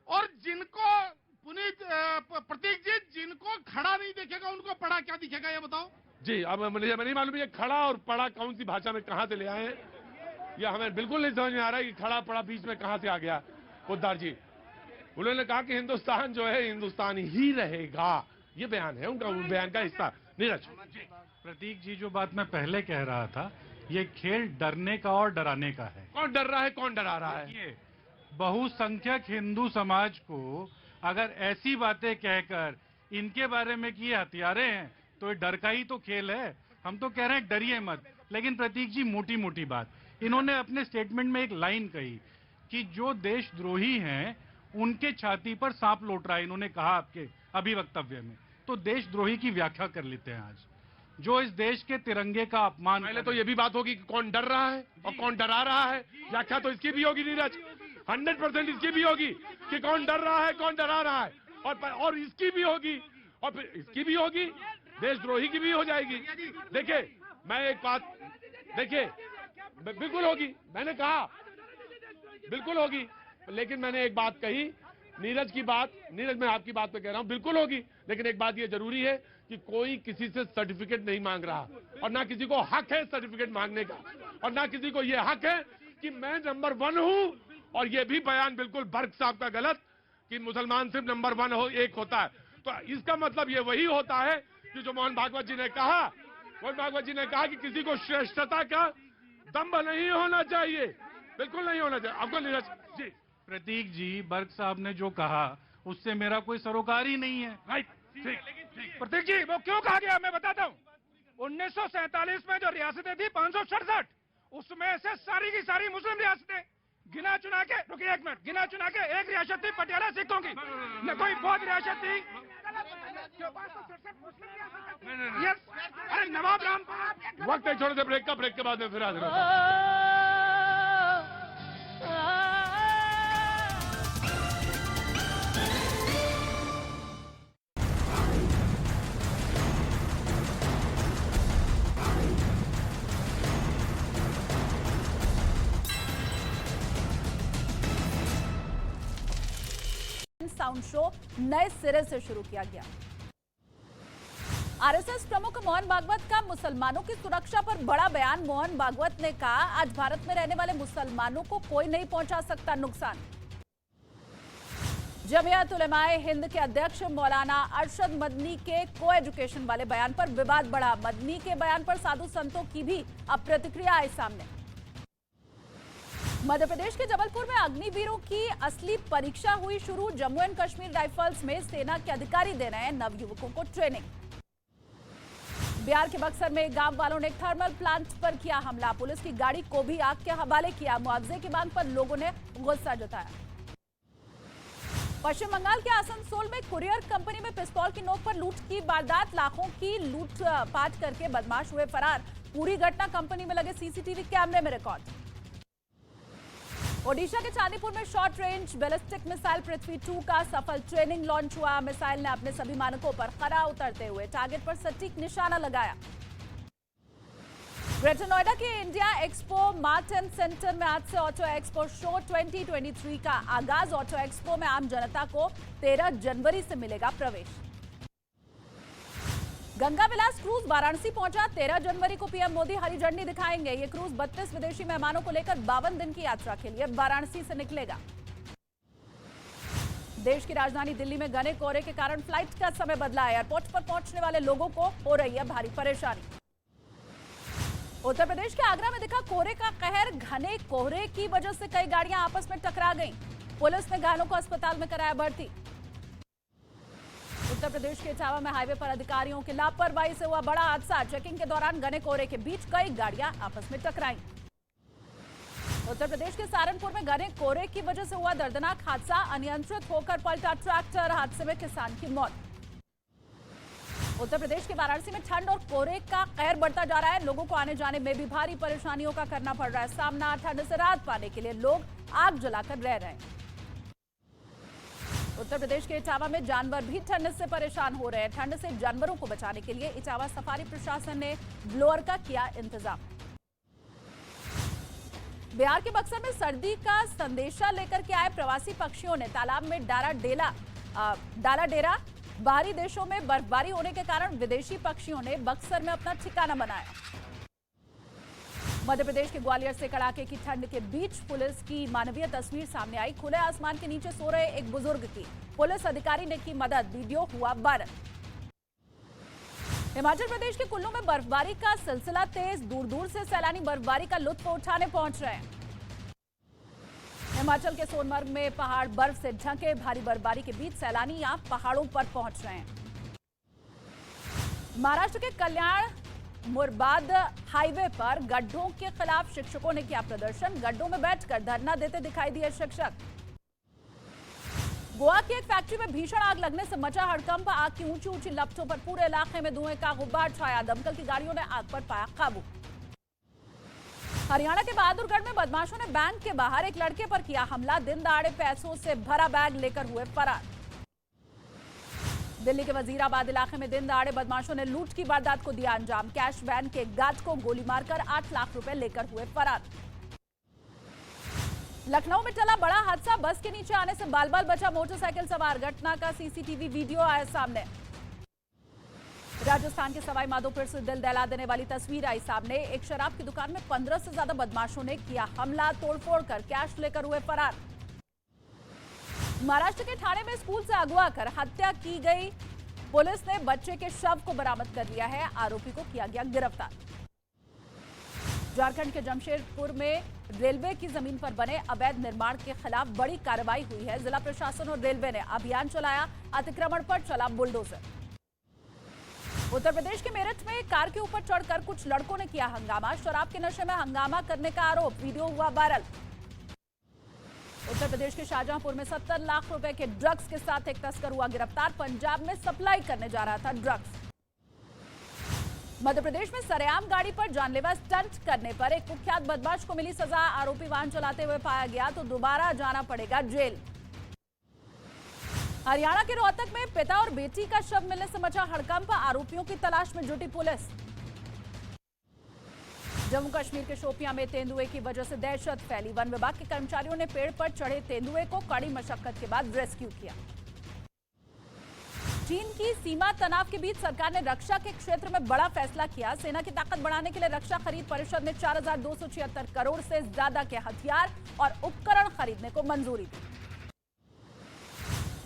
और जिनको पुनीत प्रतीक जी, जिनको खड़ा नहीं दिखेगा उनको पढ़ा क्या दिखेगा, ये बताओ। जी, अब मुझे नहीं मालूम ये खड़ा और पढ़ा कौन सी भाषा में कहां से ले आए हैं, ये हमें बिल्कुल नहीं समझ में आ रहा है कि खड़ा पढ़ा बीच में कहां से आ गया। पोद्दार जी, उन्होंने कहा कि हिंदुस्तान जो है हिंदुस्तान ही रहेगा, ये बयान है उनका, बयान का हिस्सा। नीरज, प्रतीक जी, जो बात मैं पहले कह रहा था, ये खेल डरने का और डराने का है। कौन डर रहा है, कौन डरा रहा है? बहुसंख्यक हिंदू समाज को अगर ऐसी बातें कहकर इनके बारे में कि ये हथियारे हैं, तो ये डर का ही तो खेल है। हम तो कह रहे हैं डरिए मत। लेकिन प्रतीक जी, मोटी मोटी बात, इन्होंने अपने स्टेटमेंट में एक लाइन कही कि जो देशद्रोही हैं उनके छाती पर सांप लौट रहा है, इन्होंने कहा आपके अभिवक्तव्य में। तो देशद्रोही की व्याख्या कर लेते हैं आज, जो इस देश के तिरंगे का अपमान। पहले तो ये भी बात होगी कि कौन डर रहा है और कौन डरा रहा है। व्याख्या तो इसकी भी होगी नीरज, 100% इसकी भी होगी कि कौन डर रहा है, कौन डरा रहा है, और इसकी भी होगी, और फिर इसकी भी होगी, देशद्रोही की भी हो जाएगी। देखिए, मैं एक बात, देखिए, बिल्कुल होगी, मैंने कहा बिल्कुल होगी, लेकिन मैंने एक बात कही नीरज मैं आपकी बात पे कह रहा हूं, बिल्कुल होगी, लेकिन एक बात ये जरूरी है कि कोई किसी से सर्टिफिकेट नहीं मांग रहा और ना किसी को हक है सर्टिफिकेट मांगने का और ना किसी को ये हक है कि मैं नंबर 1 हूं। और ये भी बयान बिल्कुल बर्क साहब का गलत कि मुसलमान सिर्फ नंबर 1 होता है। तो इसका मतलब ये वही होता है कि जो मोहन भागवत जी ने कहा, कि किसी को श्रेष्ठता का दंभ नहीं होना चाहिए, बिल्कुल नहीं होना चाहिए। आपको नीरज जी, प्रतीक जी, बर्क साहब ने जो कहा उससे मेरा कोई सरोकार ही नहीं है। राइट, ठीक। प्रतीक जी, वो क्यों कहा गया मैं बताता हूँ। 1947 में जो रियासतें थी 567, उसमें से सारी की सारी मुस्लिम रियासतें गिना चुना के, रुकिए 1 मिनट, गिना चुना के एक रियासत थी पटियाला सिखों की, न कोई बौद्ध रियासत थी। अरे नवाब रामपाल, वक्त है छोटे से ब्रेक के बाद में फिर हाजिर होता हूं। साउंड शो नए सिरे से शुरू किया गया। आरएसएस प्रमुख मोहन भागवत का मुसलमानों की सुरक्षा पर बड़ा बयान। मोहन भागवत ने कहा, आज भारत में रहने वाले मुसलमानों को कोई नहीं पहुंचा सकता नुकसान। जमियत उलेमाए हिंद के अध्यक्ष मौलाना अरशद मदनी के को एजुकेशन वाले बयान पर विवाद बढ़ा। मदनी के बयान पर साधु संतों की भी अब प्रतिक्रिया आई सामने। मध्य प्रदेश के जबलपुर में अग्निवीरों की असली परीक्षा हुई शुरू। जम्मू एंड कश्मीर राइफल्स में सेना के अधिकारी दे रहे हैं नवयुवकों को ट्रेनिंग। बिहार के बक्सर में गांव वालों ने थर्मल प्लांट पर किया हमला। पुलिस की गाड़ी को भी आग के हवाले किया। मुआवजे की मांग पर लोगों ने गुस्सा जताया। पश्चिम बंगाल के आसनसोल में कुरियर कंपनी में पिस्तौल की नोक पर लूट की वारदात। लाखों की लूटपाट करके बदमाश हुए फरार। पूरी घटना कंपनी में लगे सीसीटीवी कैमरे में रिकॉर्ड। ओडिशा के चांदीपुर में शॉर्ट रेंज बैलिस्टिक मिसाइल पृथ्वी 2 का सफल ट्रेनिंग लॉन्च हुआ। मिसाइल ने अपने सभी मानकों पर खरा उतरते हुए टारगेट पर सटीक निशाना लगाया। ग्रेटर नोएडा के India expo mart and centre में आज से ऑटो एक्सपो शो 2023 का आगाज। ऑटो एक्सपो में आम जनता को 13 जनवरी से मिलेगा प्रवेश। गंगा विलास क्रूज वाराणसी पहुंचा। 13 जनवरी को पीएम मोदी हरी झंडी दिखाएंगे। ये क्रूज 32 विदेशी मेहमानों को लेकर 52 दिन की यात्रा के लिए वाराणसी से निकलेगा। देश की राजधानी दिल्ली में घने कोहरे के कारण फ्लाइट का समय बदला। एयरपोर्ट पर पहुंचने वाले लोगों को हो रही है भारी परेशानी। उत्तर प्रदेश के आगरा में दिखा कोहरे का कहर। घने कोहरे की वजह से कई गाड़ियां आपस में टकरा गईं। पुलिस ने घायलों को अस्पताल में कराया भर्ती। उत्तर प्रदेश के इटावा में हाईवे पर अधिकारियों की लापरवाही से हुआ बड़ा हादसा। चेकिंग के दौरान घने कोहरे के बीच कई गाड़ियां आपस में टकराईं। उत्तर प्रदेश के सहारनपुर में घने कोहरे की वजह से हुआ दर्दनाक हादसा। अनियंत्रित होकर पलटा ट्रैक्टर। हादसे में किसान की मौत। उत्तर प्रदेश के वाराणसी में ठंड और कोहरे का कहर बढ़ता जा रहा है। लोगों को आने जाने में भी भारी परेशानियों का करना पड़ रहा है सामना। ठंड से राहत पाने के लिए लोग आग जलाकर रह रहे हैं। उत्तर प्रदेश के इटावा में जानवर भी ठंड से परेशान हो रहे हैं। ठंड से जानवरों को बचाने के लिए इटावा सफारी प्रशासन ने ब्लोअर का किया इंतजाम। बिहार के बक्सर में सर्दी का संदेशा लेकर के आए प्रवासी पक्षियों ने तालाब में डाला डेरा। बाहरी देशों में बर्फबारी होने के कारण विदेशी पक्षियों ने बक्सर में अपना ठिकाना बनाया। मध्य प्रदेश के ग्वालियर से कड़ाके की ठंड के बीच पुलिस की मानवीय तस्वीर सामने आई। खुले आसमान के नीचे सो रहे एक बुजुर्ग की पुलिस अधिकारी ने की मदद। वीडियो हुआ वायरल। हिमाचल प्रदेश के कुल्लू में बर्फबारी का सिलसिला तेज। दूर दूर से सैलानी बर्फबारी का लुत्फ उठाने पहुंच रहे हैं। हिमाचल के सोनमर्ग में पहाड़ बर्फ से ढके। भारी बर्फबारी के बीच सैलानी यहां पहाड़ों पर पहुंच रहे हैं। महाराष्ट्र के कल्याण मुरबाद हाईवे पर गड्ढों के खिलाफ शिक्षकों ने किया प्रदर्शन। गड्ढों में बैठकर धरना देते दिखाई दिए शिक्षक। गोवा की एक फैक्ट्री में भीषण आग लगने से मचा हड़कंप। आग की ऊंची ऊंची लपटों पर पूरे इलाके में धुएं का गुब्बार छाया। दमकल की गाड़ियों ने आग पर पाया काबू। हरियाणा के बहादुरगढ़ में बदमाशों ने बैंक के बाहर एक लड़के पर किया हमला। दिन दहाड़े पैसों से भरा बैग लेकर हुए फरार। दिल्ली के वजीराबाद इलाके में दिन दहाड़े बदमाशों ने लूट की वारदात को दिया अंजाम। कैश वैन के गार्ड को गोली मारकर 8 लाख रुपए लेकर हुए फरार। लखनऊ में टला बड़ा हादसा, बस के नीचे आने से बाल बाल बचा मोटरसाइकिल सवार। घटना का सीसीटीवी वीडियो आया सामने। राजस्थान के सवाई माधोपुर से दिल दहला देने वाली तस्वीर आई सामने। एक शराब की दुकान में 15 से ज्यादा बदमाशों ने किया हमला, तोड़फोड़ कर कैश लेकर हुए फरार। महाराष्ट्र के ठाणे में स्कूल से अगवा कर हत्या की गई, पुलिस ने बच्चे के शव को बरामद कर लिया है, आरोपी को किया गया गिरफ्तार। झारखंड के जमशेदपुर में रेलवे की जमीन पर बने अवैध निर्माण के खिलाफ बड़ी कार्रवाई हुई है। जिला प्रशासन और रेलवे ने अभियान चलाया, अतिक्रमण पर चला बुलडोजर। उत्तर प्रदेश के मेरठ में कार के ऊपर चढ़कर कुछ लड़कों ने किया हंगामा, शराब के नशे में हंगामा करने का आरोप, वीडियो हुआ वायरल। उत्तर प्रदेश के शाहजहांपुर में 70 लाख रुपए के ड्रग्स के साथ एक तस्कर हुआ गिरफ्तार, पंजाब में सप्लाई करने जा रहा था ड्रग्स। मध्य प्रदेश में सरेआम गाड़ी पर जानलेवा स्टंट करने पर एक कुख्यात बदमाश को मिली सजा, आरोपी वाहन चलाते हुए पाया गया तो दोबारा जाना पड़ेगा जेल। हरियाणा के रोहतक में पिता और बेटी का शव मिलने से मचा हड़कंप, आरोपियों की तलाश में जुटी पुलिस। जम्मू कश्मीर के शोपियां में तेंदुए की वजह से दहशत फैली, वन विभाग के कर्मचारियों ने पेड़ पर चढ़े तेंदुए को कड़ी मशक्कत के बाद रेस्क्यू किया। चीन की सीमा तनाव के बीच सरकार ने रक्षा के क्षेत्र में बड़ा फैसला किया, सेना की ताकत बढ़ाने के लिए रक्षा खरीद परिषद ने 4276 करोड़ से ज्यादा के हथियार और उपकरण खरीदने को मंजूरी दी।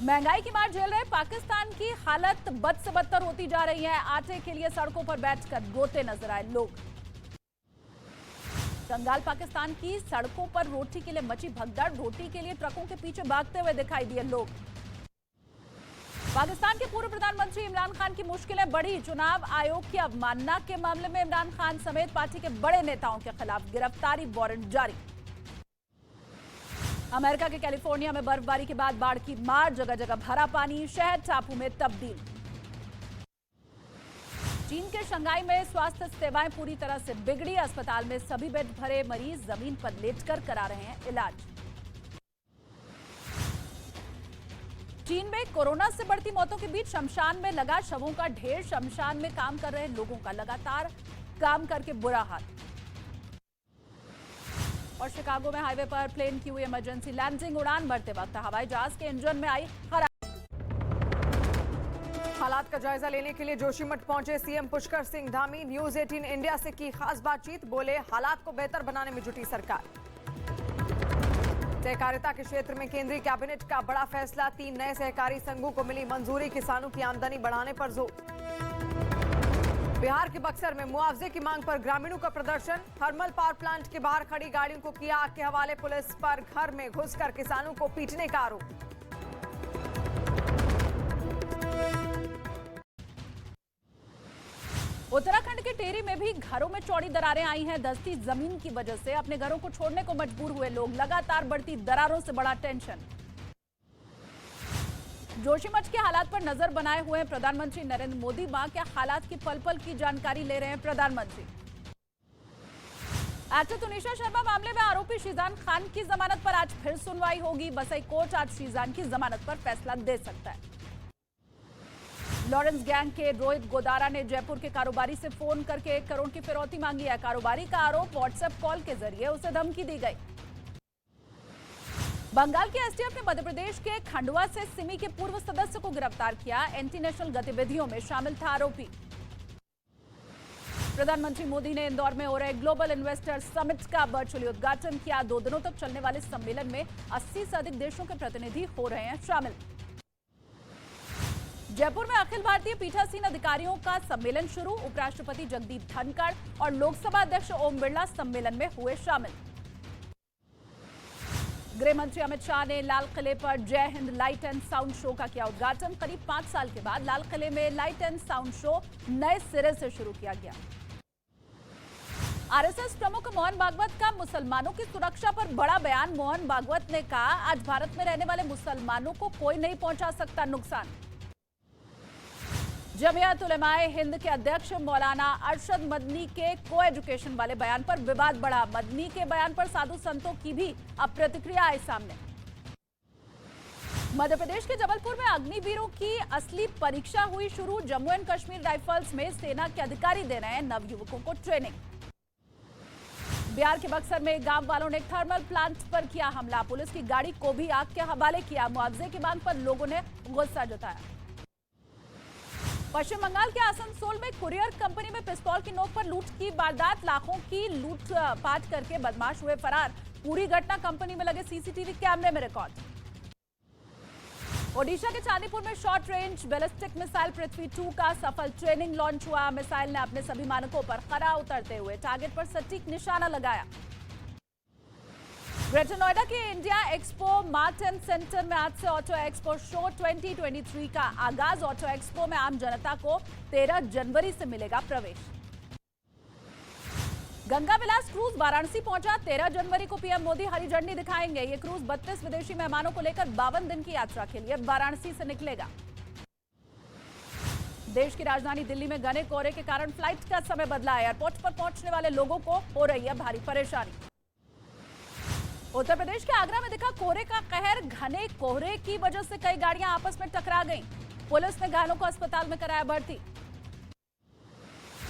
महंगाई की मार झेल रहे पाकिस्तान की हालत बद से बदतर होती जा रही है, आटे के लिए सड़कों पर बैठकर रोते नजर आए लोग। बंगाल पाकिस्तान की सड़कों पर रोटी के लिए मची भगदड़, रोटी के लिए ट्रकों के पीछे भागते हुए दिखाई दिए लोग। पाकिस्तान के पूर्व प्रधानमंत्री इमरान खान की मुश्किलें बढ़ी, चुनाव आयोग की अवमानना के मामले में इमरान खान समेत पार्टी के बड़े नेताओं के खिलाफ गिरफ्तारी वारंट जारी। अमेरिका के कैलिफोर्निया में बर्फबारी के बाद बाढ़ की मार, जगह जगह भरा पानी, शहर टापू में तब्दील। चीन के शंघाई में स्वास्थ्य सेवाएं पूरी तरह से बिगड़ी, अस्पताल में सभी बेड भरे, मरीज जमीन पर लेटकर करा रहे हैं इलाज। चीन में कोरोना से बढ़ती मौतों के बीच शमशान में लगा शवों का ढेर, शमशान में काम कर रहे लोगों का लगातार काम करके बुरा हाल। और शिकागो में हाईवे पर प्लेन की हुई इमरजेंसी लैंडिंग, उड़ान भरते वक्त हवाई जहाज के इंजन में आई खराबी। हालात का जायजा लेने के लिए जोशीमठ पहुंचे CM Pushkar Singh Dhami, news 18 India से की खास बातचीत, बोले हालात को बेहतर बनाने में जुटी सरकार। सहकारिता के क्षेत्र में केंद्रीय कैबिनेट का बड़ा फैसला, 3 नए सहकारी संघों को मिली मंजूरी, किसानों की आमदनी बढ़ाने पर जोर। बिहार के बक्सर में मुआवजे की मांग पर ग्रामीणों का प्रदर्शन, थर्मल पावर प्लांट के बाहर खड़ी गाड़ियों को किया आग के हवाले, पुलिस पर घर में घुसकर किसानों को पीटने का आरोप। उत्तराखंड के टेरी में भी घरों में चौड़ी दरारें आई हैं, धंसती जमीन की वजह से अपने घरों को छोड़ने को मजबूर हुए लोग, लगातार बढ़ती दरारों से बड़ा टेंशन। जोशीमठ के हालात पर नजर बनाए हुए हैं प्रधानमंत्री नरेंद्र मोदी, वहां के हालात की पल पल की जानकारी ले रहे हैं प्रधानमंत्री। एक्टर तुनिशा शर्मा मामले में आरोपी शीजान खान की जमानत पर आज फिर सुनवाई होगी, बसई कोर्ट आज शीजान की जमानत पर फैसला दे सकता है। लॉरेंस गैंग के रोहित गोदारा ने जयपुर के कारोबारी से फोन करके 1 करोड़ की फिरौती मांगी है, कारोबारी का आरोप व्हाट्सएप कॉल के जरिए उसे धमकी दी गई। बंगाल के एसटीएफ ने मध्य प्रदेश के खंडवा से सिमी के पूर्व सदस्य को गिरफ्तार किया, एंटी नेशनल गतिविधियों में शामिल था आरोपी। प्रधानमंत्री मोदी ने इंदौर में हो रहे ग्लोबल इन्वेस्टर समिट का वर्चुअली उद्घाटन किया, 2 दिनों तक चलने वाले सम्मेलन में 80 से अधिक देशों के प्रतिनिधि हो रहे हैं शामिल। जयपुर में अखिल भारतीय पीठासीन अधिकारियों का सम्मेलन शुरू, उपराष्ट्रपति जगदीप धनखड़ और लोकसभा अध्यक्ष ओम बिरला सम्मेलन में हुए शामिल। गृह मंत्री अमित शाह ने लाल किले पर जय Hind light and sound show का किया उद्घाटन, करीब 5 साल के बाद लाल किले में लाइट एंड साउंड शो नए सिरे से शुरू किया गया। आरएसएस प्रमुख मोहन भागवत का मुसलमानों की सुरक्षा पर बड़ा बयान, मोहन भागवत ने कहा आज भारत में रहने वाले मुसलमानों को कोई नहीं पहुंचा सकता नुकसान। जमियत उलेमाए हिंद के अध्यक्ष मौलाना अरशद मदनी के को एजुकेशन वाले बयान पर विवाद बढ़ा, मदनी के बयान पर साधु संतों की भी अब प्रतिक्रिया आई सामने। मध्य प्रदेश के जबलपुर में अग्निवीरों की असली परीक्षा हुई शुरू, जम्मू एंड कश्मीर राइफल्स में सेना के अधिकारी दे रहे हैं नवयुवकों को ट्रेनिंग। बिहार के बक्सर में गांव वालों ने थर्मल प्लांट पर किया हमला। पुलिस की गाड़ी को भी आग के हवाले किया। मुआवजे की मांग पर लोगों ने गुस्सा जताया। पश्चिम बंगाल के आसनसोल में कुरियर कंपनी में पिस्तौल की नोक पर लूट की वारदात। लाखों की लूटपाट करके बदमाश हुए फरार। पूरी घटना कंपनी में लगे सीसीटीवी कैमरे में रिकॉर्ड। ओडिशा के चांदीपुर में शॉर्ट रेंज बैलिस्टिक मिसाइल पृथ्वी 2 का सफल ट्रेनिंग लॉन्च हुआ। मिसाइल ने अपने सभी मानकों पर खरा उतरते हुए टारगेट पर सटीक निशाना लगाया। ग्रेटर नोएडा के India expo mart and centre में आज से ऑटो एक्सपो शो 2023 का आगाज। ऑटो एक्सपो में आम जनता को 13 जनवरी से मिलेगा प्रवेश। गंगा विलास क्रूज वाराणसी पहुंचा। 13 जनवरी को पीएम मोदी हरी झंडी दिखाएंगे। ये क्रूज 32 विदेशी मेहमानों को लेकर 52 दिन की यात्रा के लिए वाराणसी से निकलेगा। देश की राजधानी दिल्ली में घने कोहरे के कारण फ्लाइट का समय बदला। एयरपोर्ट पर पहुंचने वाले लोगों को हो रही है भारी परेशानी। उत्तर प्रदेश के आगरा में दिखा कोहरे का कहर। घने कोहरे की वजह से कई गाड़ियां आपस में टकरा गईं। पुलिस ने घायलों को अस्पताल में कराया भर्ती।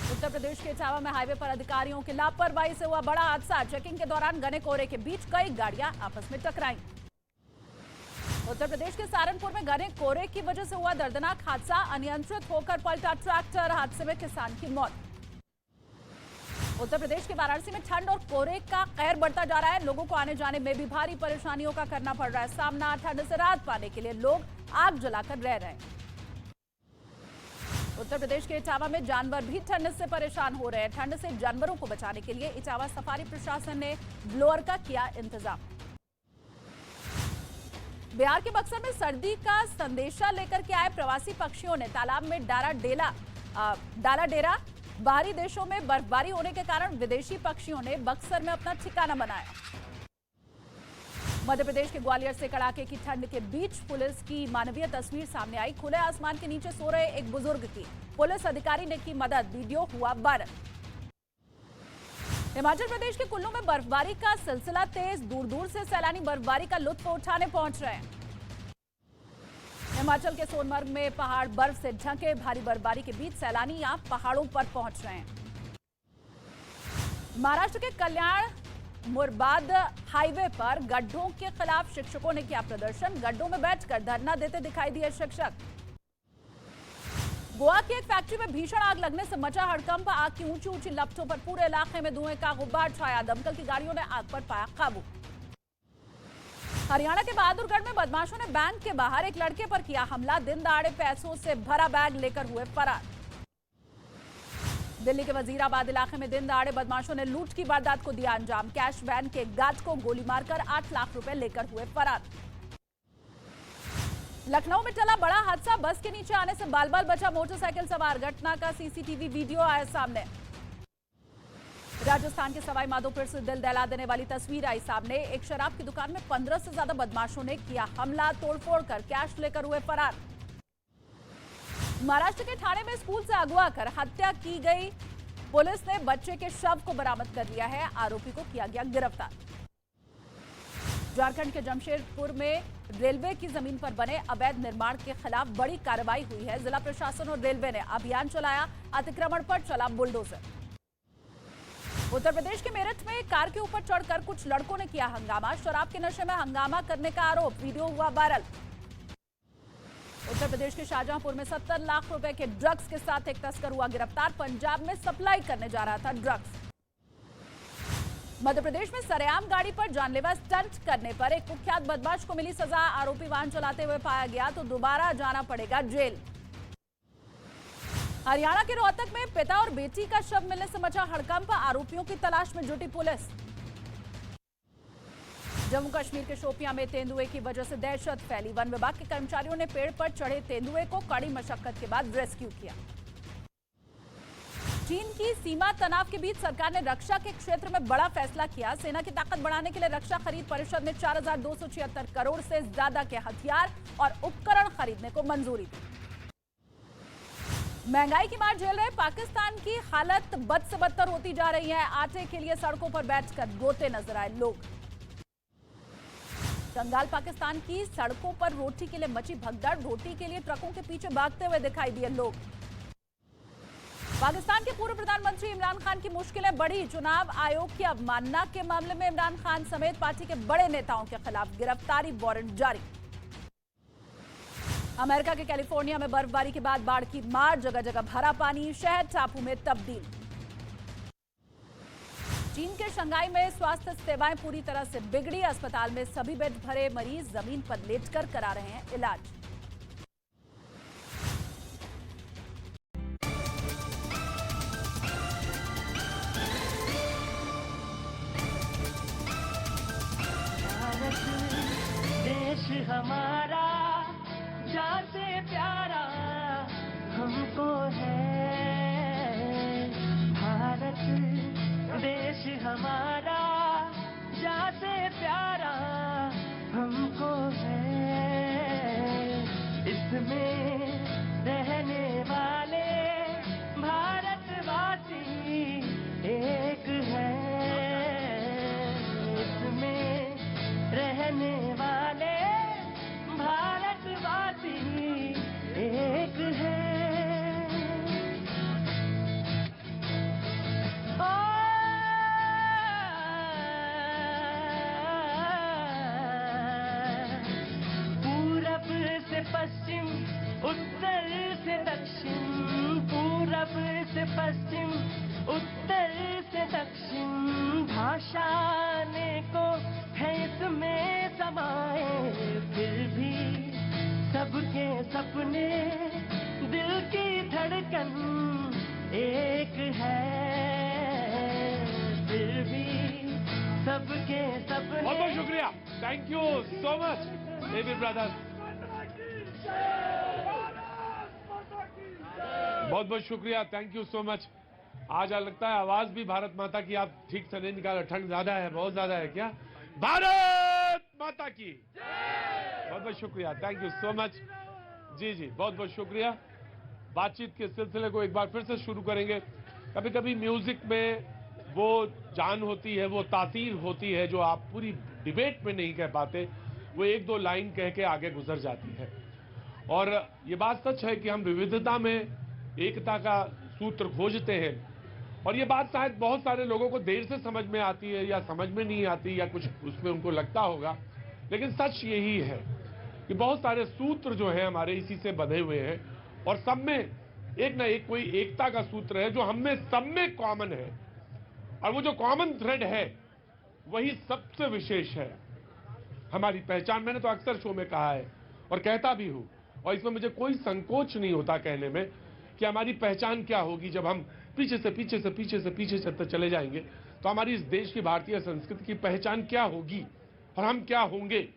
उत्तर प्रदेश के इटावा में हाईवे पर अधिकारियों की लापरवाही से हुआ बड़ा हादसा। चेकिंग के दौरान घने कोहरे के बीच कई गाड़ियां आपस में टकराईं। उत्तर प्रदेश के सहारनपुर में घने कोहरे की वजह से हुआ दर्दनाक हादसा। अनियंत्रित होकर पलटा ट्रैक्टर। हादसे में किसान की मौत। उत्तर प्रदेश के वाराणसी में ठंड और कोहरे का कहर बढ़ता जा रहा है। लोगों को आने जाने में भी भारी परेशानियों का करना पड़ रहा है सामना। ठंड से राहत पाने के लिए लोग आग जलाकर रह रहे हैं। उत्तर प्रदेश के इटावा में जानवर भी ठंड से परेशान हो रहे हैं। ठंड से जानवरों को बचाने के लिए इटावा सफारी प्रशासन ने ब्लोअर का किया इंतजाम। बिहार के बक्सर में सर्दी का संदेशा लेकर के आए प्रवासी पक्षियों ने तालाब में डाला डेरा। बाहरी देशों में बर्फबारी होने के कारण विदेशी पक्षियों ने बक्सर में अपना ठिकाना बनाया। मध्य प्रदेश के ग्वालियर से कड़ाके की ठंड के बीच पुलिस की मानवीय तस्वीर सामने आई। खुले आसमान के नीचे सो रहे एक बुजुर्ग की पुलिस अधिकारी ने की मदद। वीडियो हुआ वायरल। हिमाचल प्रदेश के कुल्लू में बर्फबारी का सिलसिला तेज। दूर दूर से सैलानी बर्फबारी का लुत्फ उठाने पहुंच रहे हैं। हिमाचल के सोनमर्ग में पहाड़ बर्फ से ढके। भारी बर्फबारी के बीच सैलानी यहां पहाड़ों पर पहुंच रहे हैं। महाराष्ट्र के कल्याण मुरबाद हाईवे पर गड्ढों के खिलाफ शिक्षकों ने किया प्रदर्शन। गड्ढों में बैठकर धरना देते दिखाई दिए शिक्षक। गोवा की एक फैक्ट्री में भीषण आग लगने से मचा हड़कंप। आग की ऊंची ऊंची लपटों पर पूरे इलाके में धुएं का गुब्बार छाया। दमकल की गाड़ियों ने आग पर पाया काबू। हरियाणा के बहादुरगढ़ में बदमाशों ने बैंक के बाहर एक लड़के पर किया हमला। दिन दहाड़े पैसों से भरा बैग लेकर हुए फरार। दिल्ली के वजीराबाद इलाके में दिन दहाड़े बदमाशों ने लूट की वारदात को दिया अंजाम। कैश वैन के गार्ड को गोली मारकर 8 लाख रुपए लेकर हुए फरार। लखनऊ में टला बड़ा हादसा। बस के नीचे आने से बाल बाल बचा मोटरसाइकिल सवार। घटना का सीसीटीवी वीडियो आया सामने। राजस्थान के सवाई माधोपुर से दिल दहला देने वाली तस्वीर आई सामने। एक शराब की दुकान में 15 से ज्यादा बदमाशों ने किया हमला। तोड़फोड़ कर कैश लेकर हुए फरार। महाराष्ट्र के ठाणे में स्कूल से अगवा कर हत्या की गई। पुलिस ने बच्चे के शव को बरामद कर लिया है। आरोपी को किया गया गिरफ्तार। झारखंड के जमशेदपुर में रेलवे की जमीन पर बने अवैध निर्माण के खिलाफ बड़ी कार्रवाई हुई है। जिला प्रशासन और रेलवे ने अभियान चलाया। अतिक्रमण पर चला बुलडोजर। उत्तर प्रदेश के मेरठ में कार के ऊपर चढ़कर कुछ लड़कों ने किया हंगामा। शराब के नशे में हंगामा करने का आरोप। वीडियो हुआ वायरल। उत्तर प्रदेश के शाहजहांपुर में 70 लाख रुपए के ड्रग्स के साथ एक तस्कर हुआ गिरफ्तार। पंजाब में सप्लाई करने जा रहा था ड्रग्स। मध्य प्रदेश में सरेआम गाड़ी पर जानलेवा स्टंट करने पर एक कुख्यात बदमाश को मिली सजा। आरोपी वाहन चलाते हुए पाया गया तो दोबारा जाना पड़ेगा जेल। हरियाणा के रोहतक में पिता और बेटी का शव मिलने से मचा हड़कंप। आरोपियों की तलाश में जुटी पुलिस। जम्मू कश्मीर के शोपियां में तेंदुए की वजह से दहशत फैली। वन विभाग के कर्मचारियों ने पेड़ पर चढ़े तेंदुए को कड़ी मशक्कत के बाद रेस्क्यू किया। चीन की सीमा तनाव के बीच सरकार ने रक्षा के क्षेत्र में बड़ा फैसला किया। सेना की ताकत बढ़ाने के लिए रक्षा खरीद परिषद ने 4,276 करोड़ से ज्यादा के हथियार और उपकरण खरीदने को मंजूरी दी। महंगाई की मार झेल रहे पाकिस्तान की हालत बद से बदतर होती जा रही है। आटे के लिए सड़कों पर बैठकर रोते नजर आए लोग। कंगाल पाकिस्तान की सड़कों पर रोटी के लिए मची भगदड़। रोटी के लिए ट्रकों के पीछे भागते हुए दिखाई दिए लोग। पाकिस्तान के पूर्व प्रधानमंत्री इमरान खान की मुश्किलें बढ़ी। चुनाव आयोग की अवमानना के मामले में इमरान खान समेत पार्टी के बड़े नेताओं के खिलाफ गिरफ्तारी वारंट जारी। अमेरिका के कैलिफोर्निया में बर्फबारी के बाद बाढ़ की मार, जगह जगह भरा पानी, शहर टापू में तब्दील। चीन के शंघाई में स्वास्थ्य सेवाएं पूरी तरह से बिगड़ी। अस्पताल में सभी बेड भरे, मरीज जमीन पर लेटकर करा रहे हैं इलाज। देश हमारा जाते प्यारा हमको है, भारत देश हमारा जाते प्यारा हमको है। इसमें रहने वाले भारतवासी एक है, इसमें रहने वाले भारतवासी एक है। पूरब से पश्चिम, उत्तर से दक्षिण, पूरब से पश्चिम, उत्तर से दक्षिण, भाषा को है इसमें समाए, फिर भी सबके सपने, दिल की धड़कन एक है, फिर भी सबके सपने। बहुत बहुत शुक्रिया, thank you so much David brothers, बहुत बहुत शुक्रिया, थैंक यू सो मच। आज लगता है आवाज भी भारत माता की आप ठीक से नहीं निकाला, ठंड ज्यादा है, बहुत ज्यादा है क्या? भारत माता की बहुत बहुत शुक्रिया, थैंक यू सो मच। जी जी, बहुत बहुत शुक्रिया। बातचीत के सिलसिले को एक बार फिर से शुरू करेंगे। कभी कभी म्यूजिक में वो जान होती है, वो तासीर होती है जो आप पूरी डिबेट में नहीं कह पाते, वो एक दो लाइन कह के आगे गुजर जाती है। और ये बात सच है कि हम विविधता में एकता का सूत्र खोजते हैं, और ये बात शायद बहुत सारे लोगों को देर से समझ में आती है या समझ में नहीं आती या कुछ उसमें उनको लगता होगा, लेकिन सच यही है कि बहुत सारे सूत्र जो हैं हमारे इसी से बंधे हुए हैं, और सब में एक ना एक कोई एकता का सूत्र है जो हम में सब में कॉमन है, और वो जो कॉमन थ्रेड है वही सबसे विशेष है, हमारी पहचान। मैंने तो अक्सर शो में कहा है और कहता भी हूं, और इसमें मुझे कोई संकोच नहीं होता कहने में कि हमारी पहचान क्या होगी जब हम पीछे से चले जाएंगे, तो हमारी इस देश की भारतीय संस्कृति की पहचान क्या होगी और हम क्या होंगे,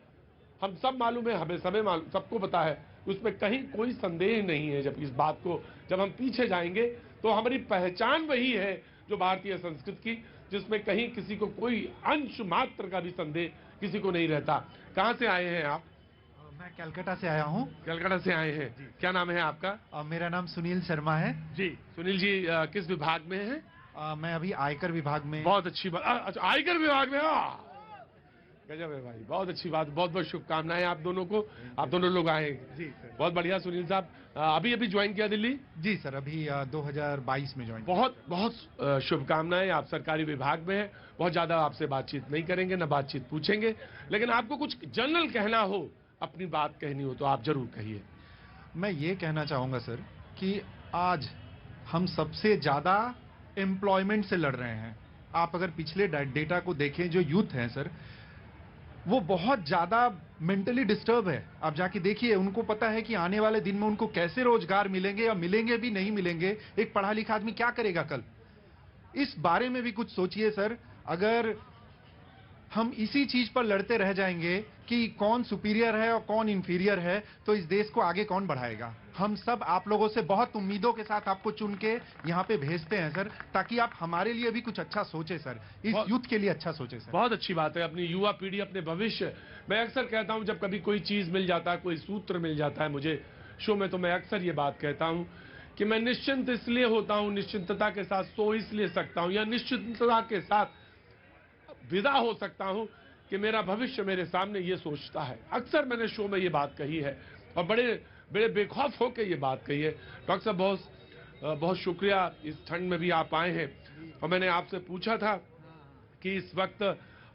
हम सब मालूम है, हमें सबको पता है, उसमें कहीं कोई संदेह नहीं है। जब इस बात को जब हम पीछे जाएंगे तो हमारी पहचान वही है जो भारतीय संस्कृति की, जिसमें कहीं किसी को कोई अंश मात्र का भी संदेह किसी को नहीं रहता। कहाँ से आए हैं आप? मैं कलकत्ता से आया हूँ। कलकत्ता से आए हैं, क्या नाम है आपका? मेरा नाम सुनील शर्मा है जी। सुनील जी किस विभाग में हैं? मैं अभी आयकर विभाग में। बहुत अच्छी बात, अच्छा आयकर विभाग में, गजब है भाई, बहुत अच्छी बात, बहुत बहुत शुभकामनाएं आप दोनों को, आप दोनों लोग आए जी। बहुत बढ़िया। सुनील साहब अभी ज्वाइन किया दिल्ली? जी सर, अभी 2022 में ज्वाइन। बहुत बहुत शुभकामनाएं, आप सरकारी विभाग में हैं। बहुत ज्यादा आपसे बातचीत नहीं करेंगे, ना बातचीत पूछेंगे, लेकिन आपको कुछ जनरल कहना हो, अपनी बात कहनी हो तो आप जरूर कहिए। मैं ये कहना चाहूंगा सर कि आज हम सबसे ज्यादा एम्प्लॉयमेंट से लड़ रहे हैं। आप अगर पिछले डेटा को देखें, जो यूथ है सर वो बहुत ज्यादा मेंटली डिस्टर्ब है। आप जाके देखिए, उनको पता है कि आने वाले दिन में उनको कैसे रोजगार मिलेंगे या मिलेंगे भी नहीं मिलेंगे, एक पढ़ा लिखा आदमी क्या करेगा कल। इस बारे में भी कुछ सोचिए सर। अगर हम इसी चीज पर लड़ते रह जाएंगे कि कौन सुपीरियर है और कौन इंफीरियर है, तो इस देश को आगे कौन बढ़ाएगा। हम सब आप लोगों से बहुत उम्मीदों के साथ आपको चुन के यहाँ पे भेजते हैं सर, ताकि आप हमारे लिए भी कुछ अच्छा सोचे सर, इस यूथ के लिए अच्छा सोचे सर। बहुत अच्छी बात है, अपनी युवा पीढ़ी, अपने भविष्य। मैं अक्सर कहता हूँ जब कभी कोई चीज मिल जाता है, कोई सूत्र मिल जाता है मुझे शो में, तो मैं अक्सर ये बात कहता हूँ कि मैं निश्चिंत इसलिए होता हूँ, निश्चिंतता के साथ सो इसलिए सकता हूँ, या निश्चिंतता के साथ विदा हो सकता हूं कि मेरा भविष्य मेरे सामने ये सोचता है। अक्सर मैंने शो में ये बात कही है और बड़े बेखौफ होकर ये बात कही है। डॉक्टर साहब बहुत बहुत शुक्रिया, इस ठंड में भी आप आए हैं। और मैंने आपसे पूछा था कि इस वक्त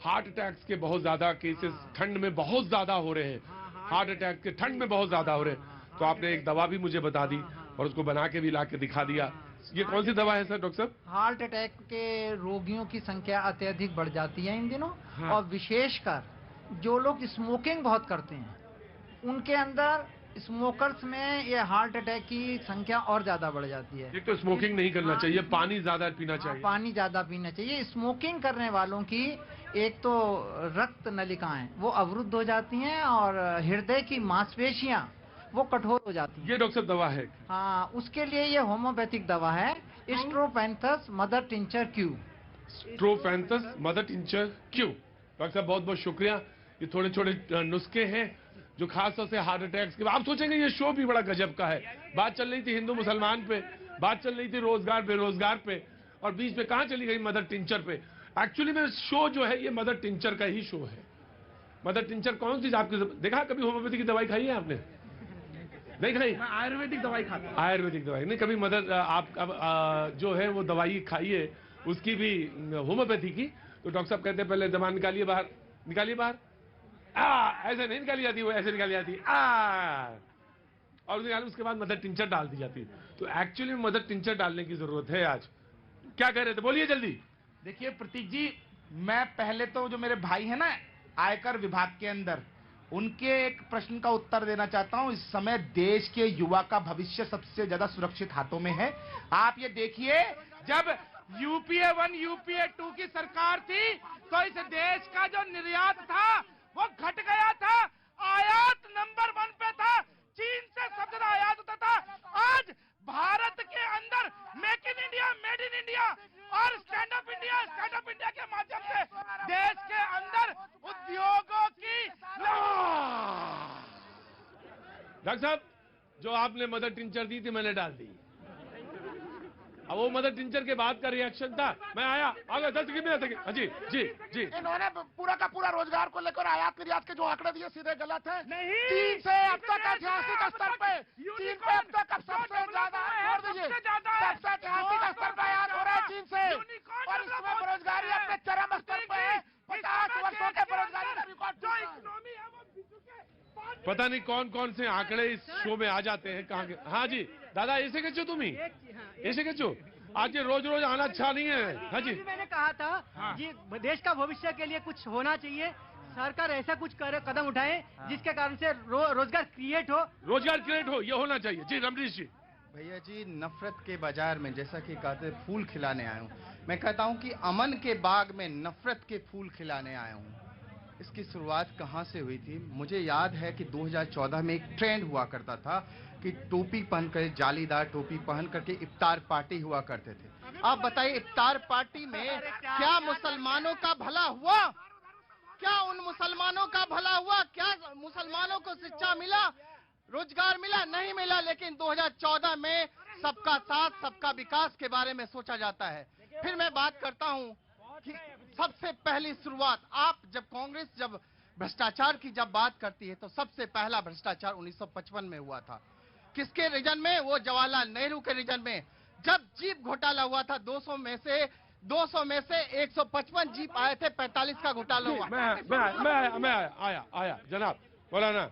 हार्ट अटैक्स के बहुत ज्यादा केसेस ठंड में बहुत ज्यादा हो रहे हैं, हार्ट अटैक के ठंड में बहुत ज्यादा हो रहे हैं, तो आपने एक दवा भी मुझे बता दी और उसको बना के भी ला के दिखा दिया। ये कौन सी दवा है सर, डॉक्टर साहब? हार्ट अटैक के रोगियों की संख्या अत्यधिक बढ़ जाती है इन दिनों। हाँ। और विशेषकर जो लोग स्मोकिंग बहुत करते हैं उनके अंदर, स्मोकर्स में ये हार्ट अटैक की संख्या और ज्यादा बढ़ जाती है। एक तो स्मोकिंग नहीं करना चाहिए, पानी ज्यादा पीना चाहिए। पानी ज्यादा पीना चाहिए। स्मोकिंग करने वालों की एक तो रक्त नलिकाएं वो अवरुद्ध हो जाती हैं और हृदय की मांसपेशियां वो कठोर हो जाती हैं। ये डॉक्टर साहब दवा है? हाँ, उसके लिए ये होम्योपैथिक दवा है, strophanthus mother tincture Q. Strophanthus mother tincture Q. Doctor साहब बहुत बहुत शुक्रिया। ये थोड़े छोटे नुस्खे हैं जो खास तौर से हार्ट अटैक्स के, आप सोचेंगे ये शो भी बड़ा गजब का है। बात चल रही थी हिंदू मुसलमान पे, बात चल रही थी रोजगार बेरोजगार पे, और बीच में कहां चली गई मदर टिंचर पे। एक्चुअली में शो जो है ये मदर टिंचर का ही शो है। मदर टिंचर कौन सी आपकी देखा? कभी होम्योपैथी की दवाई खाई है आपने? नहीं खाई? आयुर्वेदिक दवाई खाता हूं। आयुर्वेदिक दवाई नहीं, कभी मदर आप जो है वो दवाई खाइए उसकी भी होम्योपैथी की। तो डॉक्टर साहब कहते हैं पहले जबान निकालिए बाहर, निकालिए बाहर, ऐसे नहीं निकाली जाती, वो ऐसे निकाली जाती और उसके बाद मदर टिंचर डाल दी जाती है। तो एक्चुअली मदर टिंचर डालने की जरूरत है। आज क्या कह रहे थे, बोलिए जल्दी। देखिए प्रतीक जी, मैं पहले तो जो मेरे भाई है ना आयकर विभाग के अंदर, उनके एक प्रश्न का उत्तर देना चाहता हूं। इस समय देश के युवा का भविष्य सबसे ज्यादा सुरक्षित हाथों में है। आप ये देखिए, जब यूपीए 1 यूपीए 2 की सरकार थी तो इस देश का जो निर्यात था वो घट गया था, आयात नंबर 1 पे था, चीन से सबसे ज्यादा आयात होता था। आज भारत के अंदर make in India, made in India और स्टैंड अप इंडिया के माध्यम से देश के अंदर उद्योगों की डॉक्टर साहब जो आपने मदर टिंचर दी थी मैंने डाल दी। अब वो मदर टिंचर के बाद का रिएक्शन था, मैं आया आगे 10 सेकंड में। हाँ जी जी जी। इन्होंने पूरा का पूरा रोजगार को लेकर आयात निर्यात के जो आंकड़े दिए सीधे गलत है। चीन से अब तक ऐतिहासिक स्तर पे, चीन पे अब तक सबसे ज्यादा, छोड़ दीजिए, सबसे ऐतिहासिक स्तर पे आयात हो रहा है चीन से। और इसमें बेरोजगारी अपने चरम स्तर पे है। 50 वर्षों के बेरोजगारी का रिकॉर्ड जो इकोनॉमी है वो पता नहीं कौन कौन से आंकड़े इस शो में आ जाते हैं कहाँ के। हाँ जी दादा, ऐसे के चो तुम्ही, ऐसे के चो आज ये रोज रोज आना अच्छा नहीं है। हाँ जी, मैंने कहा था ये देश का भविष्य के लिए कुछ होना चाहिए, सरकार ऐसा कुछ कदम उठाए जिसके कारण से रोजगार क्रिएट हो। रोजगार क्रिएट हो, ये होना चाहिए। जी रमनीश जी। भैया जी, नफरत के बाजार में जैसा कि कहते फूल खिलाने आया हूँ, मैं कहता हूँ कि अमन के बाग में नफरत के फूल खिलाने आया हूँ। इसकी शुरुआत कहाँ से हुई थी? मुझे याद है कि 2014 में एक ट्रेंड हुआ करता था कि टोपी पहनकर, जालीदार टोपी पहन करके इफ्तार पार्टी हुआ करते थे। आप बताइए, इफ्तार पार्टी में क्या मुसलमानों का भला हुआ? क्या उन मुसलमानों का भला हुआ? क्या मुसलमानों को शिक्षा मिला, रोजगार मिला? नहीं मिला। लेकिन 2014 में सबका साथ सबका विकास के बारे में सोचा जाता है। फिर मैं बात करता हूं कि सबसे पहली शुरुआत, आप जब कांग्रेस जब भ्रष्टाचार की जब बात करती है तो सबसे पहला भ्रष्टाचार 1955 में हुआ था। किसके रीजन में? वो जवाहरलाल नेहरू के रीजन में। जब जीप घोटाला हुआ था, 200 में से 155 जीप आए थे, 45 का घोटाला हुआ। मैं आया जनाब, बोला ना।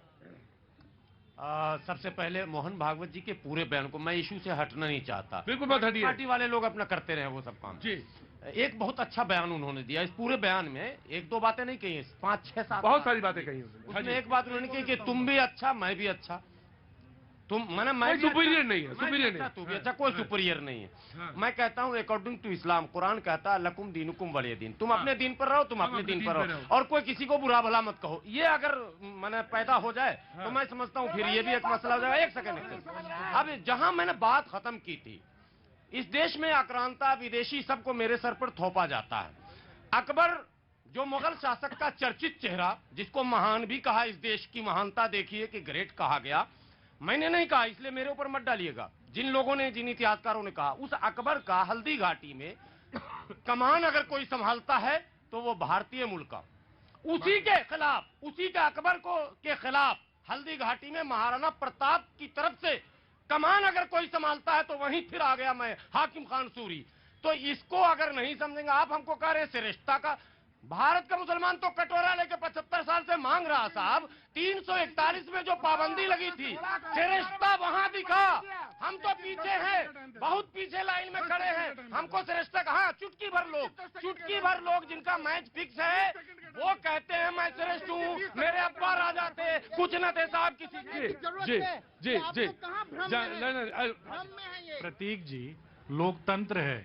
सबसे पहले मोहन भागवत जी के पूरे बयान को, मैं इशू से हटना नहीं चाहता। बिल्कुल मत हटिए। पार्टी वाले लोग अपना करते रहे वो सब काम जी। एक बहुत अच्छा बयान उन्होंने दिया। इस पूरे बयान में 1-2 बातें नहीं कही, 5, 6, 7 बहुत सारी बातें कही उसमें एक बात उन्होंने कही कि तुम भी अच्छा, मैं भी अच्छा। तुम मैं सुपीरियर नहीं है, सुपीरियर नहीं, तू भी अच्छा, कोई सुपीरियर नहीं है। मैं कहता हूँ अकॉर्डिंग टू इस्लाम, कुरान कहता है लकुम दीनुकुम वलिय दीन, तुम अपने दिन पर रहो, तुम अपने दिन पर रहो, और कोई किसी को बुरा भला मत कहो। ये अगर मैंने पैदा हो जाए तो मैं समझता हूँ फिर ये भी एक मसला हो जाएगा। एक सेकंड, अब जहां मैंने बात खत्म की थी, इस देश में आक्रांता विदेशी सबको मेरे सर पर थोपा जाता है। अकबर जो मुगल शासक का चर्चित चेहरा, जिसको महान भी कहा, इस देश की महानता देखिए कि ग्रेट कहा गया, मैंने नहीं कहा इसलिए मेरे ऊपर मत डालिएगा, जिन लोगों ने, जिन इतिहासकारों ने कहा, उस अकबर का हल्दी घाटी में कमान अगर कोई संभालता है तो वो भारतीय मूल का, उसी के खिलाफ, उसी के अकबर को के खिलाफ हल्दी घाटी में महाराणा प्रताप की तरफ से कमान अगर कोई संभालता है तो वहीं फिर आ गया मैं हाकिम खान सूरी। तो इसको अगर नहीं समझेंगे, आप हमको कह रहे हैं श्रेष्ठता का, भारत का मुसलमान तो कटोरा लेके 75 साल से मांग रहा साहब। 341 में जो पाबंदी लगी थी, श्रेष्ठता वहां दिखा। हम तो पीछे हैं, बहुत पीछे लाइन में खड़े हैं, हमको श्रेष्ठता कहा। चुटकी भर लोग जिनका मैच फिक्स है वो कहते हैं मैं श्रेष्ठ हूँ, मेरे अब्बा राजा थे, कुछ न थे साहब किसी की। जी प्रतीक जी, लोकतंत्र है,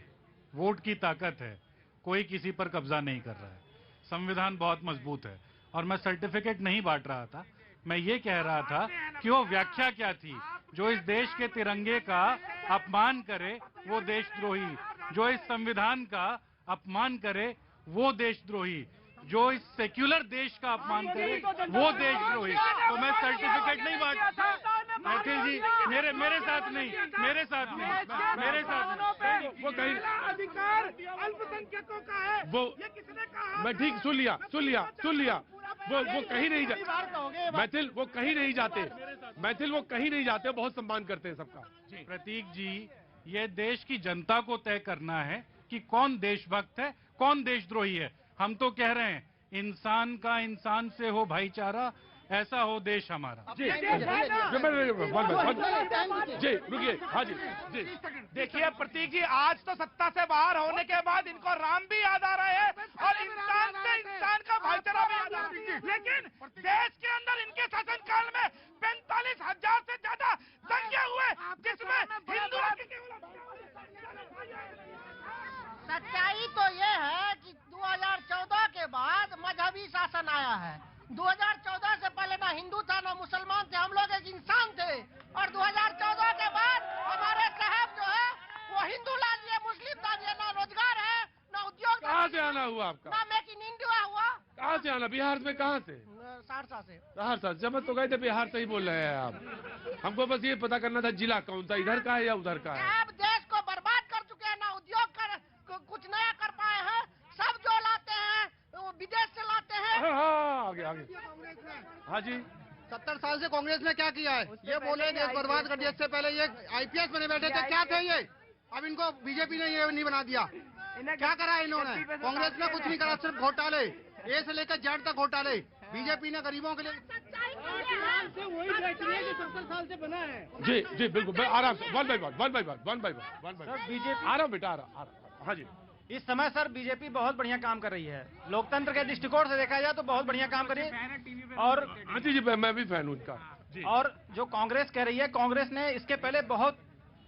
वोट की ताकत है, कोई किसी पर कब्जा नहीं कर रहा है, संविधान बहुत मजबूत है। और मैं सर्टिफिकेट नहीं बांट रहा था, मैं ये कह रहा था कि वो व्याख्या क्या थी। जो इस देश के तिरंगे का अपमान करे वो देशद्रोही, जो इस संविधान का अपमान करे वो देशद्रोही, जो इस सेक्युलर देश का अपमान करे वो देशद्रोही। तो मैं सर्टिफिकेट नहीं बांट। मैथिल जी, मेरे साथ नहीं। वो कहीं अधिकार अल्पसंख्यकों का है, वो ये किसने कहा? मैं ठीक सुन लिया। वो कहीं नहीं जाते मैथिल, वो कहीं नहीं जाते, बहुत सम्मान करते हैं सबका। प्रतीक जी, ये देश की जनता को तय करना है कि कौन देशभक्त है, कौन देशद्रोही है। हम तो कह रहे हैं इंसान का इंसान से हो भाईचारा, ऐसा हो देश हमारा। जी रुकिए। हाँ जी। देखिए प्रतीक जी, आज तो सत्ता से बाहर होने के बाद इनको राम भी याद आ रहा है और इंसान से इंसान का भाईचारा भी याद आ रहा है। लेकिन देश के अंदर इनके शासनकाल में 45,000 से ज्यादा दंगे हुए, जिसमें हिंदुओं की सच्चाई तो ये है कि 2014 के बाद मजहबी शासन आया है। 2014 से पहले ना हिंदू था ना मुसलमान थे, हम लोग एक इंसान थे। और 2014 के बाद हमारे साहब जो है वो हिंदू ला दिए, मुस्लिम ला दिए, ना रोजगार है ना उद्योग। कहाँ से आना हुआ आपका? ना मेक इन इंडिया हुआ। कहाँ से आना? बिहार में कहाँ से? सहरसा से। जब तो गए थे बिहार से ही बोल रहे हैं आप। हमको बस ये पता करना था जिला कौन सा, इधर का है या उधर का है। अब देश को बर्बाद कर चुके हैं, ना उद्योग कुछ नया कर पाए हैं। सब जो लाते हैं वो विदेश से लाते हैं। आगे हाँ जी। 70 साल से कांग्रेस ने क्या किया है? ये बोले देश बर्बाद कर दिया। इससे पहले ये IPS बने बैठे थे, क्या थे ये? अब इनको बीजेपी ने ये नहीं बना दिया। क्या करा इन्होंने? कांग्रेस ने कुछ नहीं करा, सिर्फ घोटाले, ए से लेकर जेड तक घोटाले। बीजेपी ने गरीबों के लिए वही बैठिए जो 70 साल से बना है। जी बिल्कुल, आराम से, वन बाई वन। बीजेपी आराम बेटा, आराम। हाँ जी। इस समय सर बीजेपी बहुत बढ़िया काम कर रही है। लोकतंत्र के दृष्टिकोण से देखा जाए तो बहुत बढ़िया काम कर रही है। और जी मैं भी फैन हूँ उनका। और जो कांग्रेस कह रही है, कांग्रेस ने इसके पहले बहुत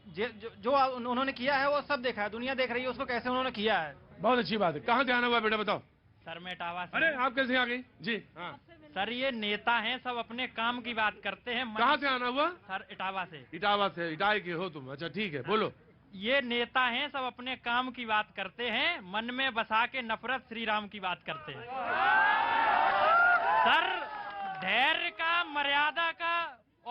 जो उन्होंने किया है वो सब देखा है, दुनिया देख रही है उसको कैसे उन्होंने किया है। बहुत अच्छी बात है। कहाँ से आना हुआ बेटा बताओ? सर मैं इटावा से। अरे आप कैसे आ गई? जी हाँ। सर ये नेता हैं, सब अपने काम की बात करते हैं। कहाँ से आना हुआ? सर इटावा से। इटावा के हो तुम? अच्छा ठीक है, बोलो। ये नेता हैं, सब अपने काम की बात करते हैं, मन में बसा के नफरत श्री राम की बात करते हैं। सर धैर्य का, मर्यादा का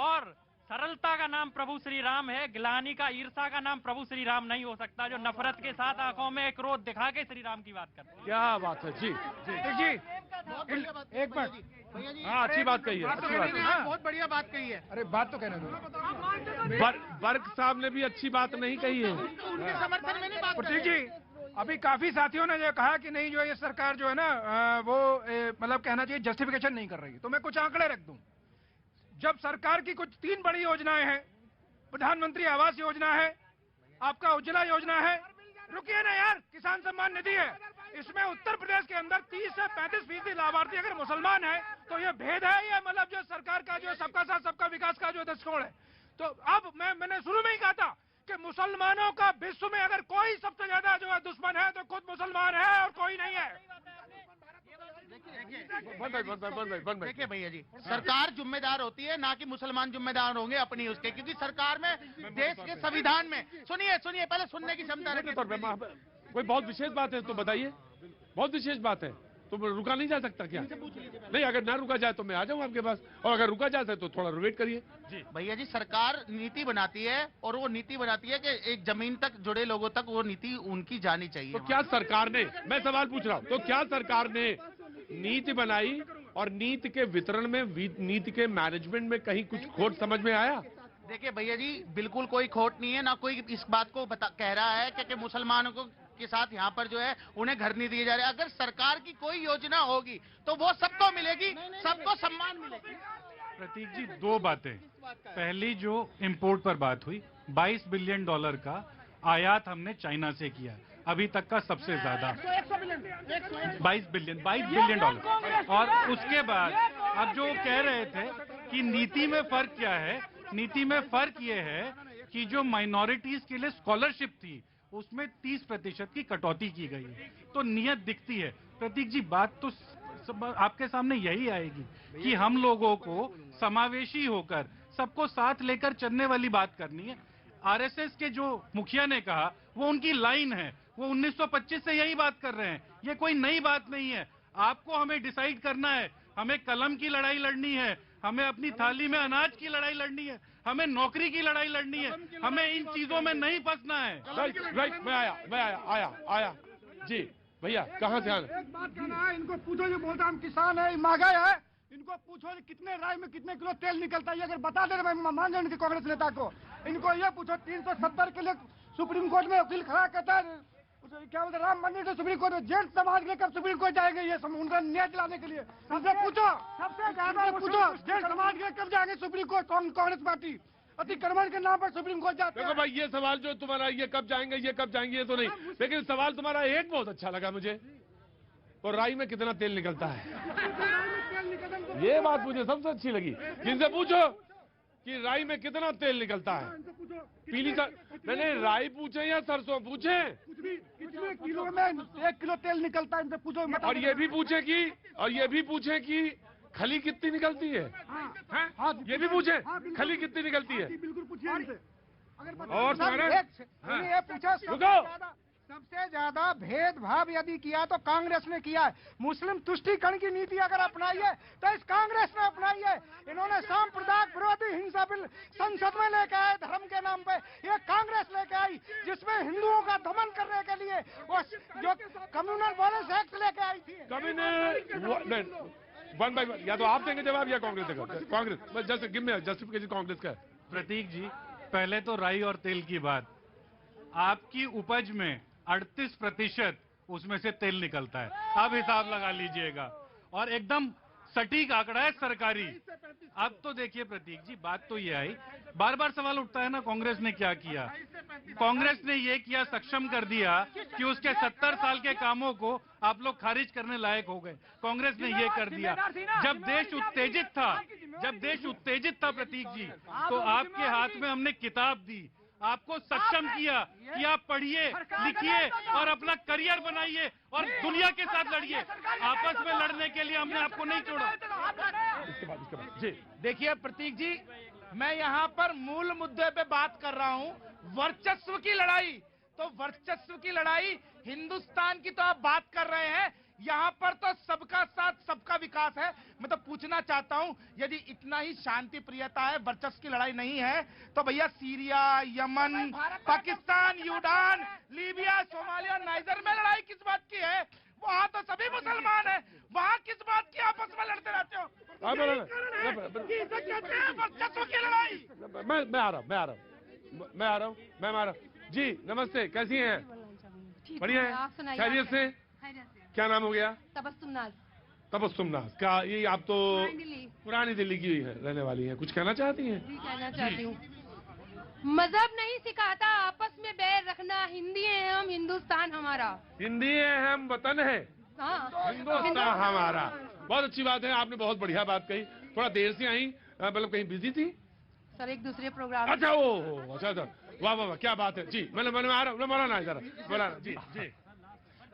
और सरलता का नाम प्रभु श्री राम है। गिलानी का, ईर्षा का नाम प्रभु श्री राम नहीं हो सकता, जो नफरत के साथ आंखों में क्रोध दिखा के श्री राम की बात करते हैं। क्या बात है जी। एक बात। हाँ अच्छी बात कही है, अच्छी बात है। बहुत बढ़िया बात कही है। अरे बात तो कहने दो। वर्क साहब ने भी अच्छी बात नहीं कही है। उनके समर्थन में नहीं बात प्रतीक जी, अभी काफी साथियों ने जो कहा कि नहीं, जो ये सरकार जो है ना वो मतलब कहना चाहिए जस्टिफिकेशन नहीं कर रही। तो मैं कुछ आंकड़े रख दूं। जब सरकार की कुछ 3 बड़ी योजनाएं हैं, प्रधानमंत्री आवास योजना है, आपका उज्ज्वला योजना है, रुकिए ना यार, किसान सम्मान निधि है, इसमें उत्तर प्रदेश के अंदर 30 से 35% लाभार्थी अगर मुसलमान है तो ये भेद है, ये मतलब जो सरकार का जो सबका साथ सबका विकास का जो दृष्टिकोण है। तो अब मैंने शुरू में ही कहा था कि मुसलमानों का विश्व में अगर कोई सबसे ज्यादा जो है दुश्मन है तो खुद मुसलमान है और कोई नहीं है। देखिए भैया जी, सरकार जिम्मेदार होती है, ना कि मुसलमान जिम्मेदार होंगे अपनी उसके, क्योंकि सरकार में देश के संविधान में सुनिए पहले सुनने की क्षमता रखिए। कोई बहुत विशेष बात है तो बताइए। बहुत विशेष बात है तो रुका नहीं जा सकता क्या? नहीं, अगर ना रुका जाए तो मैं आ जाऊँ आपके पास, और अगर रुका जाए तो थोड़ा वेट करिए। जी भैया जी, सरकार नीति बनाती है और वो नीति बनाती है कि एक जमीन तक जुड़े लोगों तक वो नीति उनकी जानी चाहिए। तो क्या सरकार ने, मैं सवाल पूछ रहा हूँ, तो क्या सरकार ने नीति बनाई और नीति के वितरण में, नीति के मैनेजमेंट में कहीं कुछ खोट समझ में आया? देखिए भैया जी, बिल्कुल कोई खोट नहीं है, ना कोई इस बात को कह रहा है कि मुसलमानों को के साथ यहाँ पर जो है उन्हें घर नहीं दिए जा रहे। अगर सरकार की कोई योजना होगी तो वो सबको मिलेगी, सबको सम्मान मिलेगी। प्रतीक जी, दो बातें। पहली जो इंपोर्ट पर बात हुई, $22 बिलियन का आयात हमने चाइना से किया, अभी तक का सबसे ज्यादा, $22 बिलियन। और उसके बाद अब जो कह रहे थे कि नीति में फर्क क्या है, नीति में फर्क ये है कि जो माइनॉरिटीज के लिए स्कॉलरशिप थी उसमें 30% की कटौती की गई है, तो नियत दिखती है। प्रतीक जी, बात तो आपके सामने यही आएगी कि हम लोगों को समावेशी होकर सबको साथ लेकर चलने वाली बात करनी है। आरएसएस के जो मुखिया ने कहा वो उनकी लाइन है, वो 1925 से यही बात कर रहे हैं, ये कोई नई बात नहीं है। आपको हमें डिसाइड करना है, हमें कलम की लड़ाई लड़नी है, हमें अपनी थाली में अनाज की लड़ाई लड़नी है, हमें नौकरी की लड़ाई लड़नी है, हमें इन चीजों में नहीं फंसना है। राइट, मैं आया जी भैया, कहाँ से आना? एक बात कहना है, इनको पूछो, जो बोलता हम किसान है, महंगाई है, इनको पूछो कितने राय में कितने किलो तेल निकलता है। अगर बता दे रहे मान जाने कांग्रेस नेता को, इनको ये पूछो 370 के लिए सुप्रीम कोर्ट में वकील खड़ा कहता है, क्या बोलते राम मंदिर से सुप्रीम कोर्ट में जेंट्स समाज के कब सुप्रीम कोर्ट जाएंगे, ये उनका न्याय दिलाने के लिए सबसे पूछो, सबसे ज्यादा पूछो जेंट्स समाज के कब जाएंगे सुप्रीम कोर्ट, कांग्रेस पार्टी अतिक्रमण के नाम पर सुप्रीम कोर्ट जाते हैं। देखो भाई, ये सवाल जो तुम्हारा ये कब जाएंगे ये तो नहीं, लेकिन सवाल तुम्हारा एक बहुत अच्छा लगा मुझे, और राई में कितना तेल निकलता है, ये बात मुझे सबसे अच्छी लगी। जिनसे पूछो कि राई में कितना तेल निकलता है, पीली मैंने राई पूछे या सरसों पूछे, कितने किलो में 1 किलो तेल निकलता है, इनसे पूछो। और ये भी पूछे कि खली कितनी निकलती है, ये भी पूछे खली कितनी निकलती है। बिल्कुल पूछिए इनसे। और ये पूछा सबसे ज्यादा भेदभाव यदि किया तो कांग्रेस ने किया है। मुस्लिम तुष्टीकरण की नीति अगर अपनाई है तो इस कांग्रेस ने अपनाई है। इन्होंने सांप्रदायिक विरोधी हिंसा बिल संसद में लेके आए धर्म के नाम पे, ये कांग्रेस लेके आई, जिसमें हिंदुओं का दमन करने के लिए वो जो कम्युनल वायलेंस एक्ट लेके आई थी। वन बाय वन, या तो आप देंगे जवाब या कांग्रेस देगा। कांग्रेस जैसे गिव में जस्टिफिकेशन कांग्रेस का है। प्रतीक जी, पहले तो राई और तेल की बात, आपकी उपज में 38% उसमें से तेल निकलता है, आप हिसाब लगा लीजिएगा, और एकदम सटीक आंकड़ा है सरकारी। अब तो देखिए प्रतीक जी, बात तो ये आई, बार बार सवाल उठता है ना, कांग्रेस ने क्या किया। कांग्रेस ने ये किया, सक्षम कर दिया कि उसके 70 साल के कामों को आप लोग खारिज करने लायक हो गए। कांग्रेस ने ये कर दिया। जब देश उत्तेजित था प्रतीक जी, तो आपके हाथ में हमने किताब दी, आपको सक्षम किया कि आप पढ़िए, लिखिए और अपना करियर बनाइए और दुनिया के साथ लड़िए। आपस में लड़ने के लिए हमने आपको नहीं छोड़ा। जी देखिए प्रतीक जी, मैं यहाँ पर मूल मुद्दे पे बात कर रहा हूँ, वर्चस्व की लड़ाई। तो वर्चस्व की लड़ाई हिंदुस्तान की तो आप बात कर रहे हैं, यहाँ पर तो सबका साथ सबका विकास है। मैं तो पूछना चाहता हूँ, यदि इतना ही शांति प्रियता है, वर्चस्व की लड़ाई नहीं है, तो भैया Syria, Yemen, Pakistan, Sudan, Libya, Somalia, Niger में लड़ाई किस बात की है? वहाँ तो सभी मुसलमान हैं, वहाँ किस बात की आपस में लड़ते रहते हो? वर्चस्व की लड़ाई। मैं आ रहा हूँ। जी नमस्ते, कैसी हैं? बढ़िया है, खैरियत से? क्या नाम हो गया? तबस्सुम नाज। क्या ये आप तो पुरानी दिल्ली की रहने वाली हैं, कुछ कहना चाहती हैं? जी कहना चाहती हूँ, मजहब नहीं सिखाता आपस में बैर रखना, हिंदी है हम, हिंदुस्तान हमारा, हिंदी है हम, वतन है हिंदुस्तान हमारा। बहुत अच्छी बात है, आपने बहुत बढ़िया बात कही। थोड़ा देर से आई, मतलब कहीं बिजी थी सर, एक दूसरे प्रोग्राम। अच्छा अच्छा, वाह वाह, क्या बात है जी। मैंने आ रहा हूँ, मौलाना जरा मौलाना जी।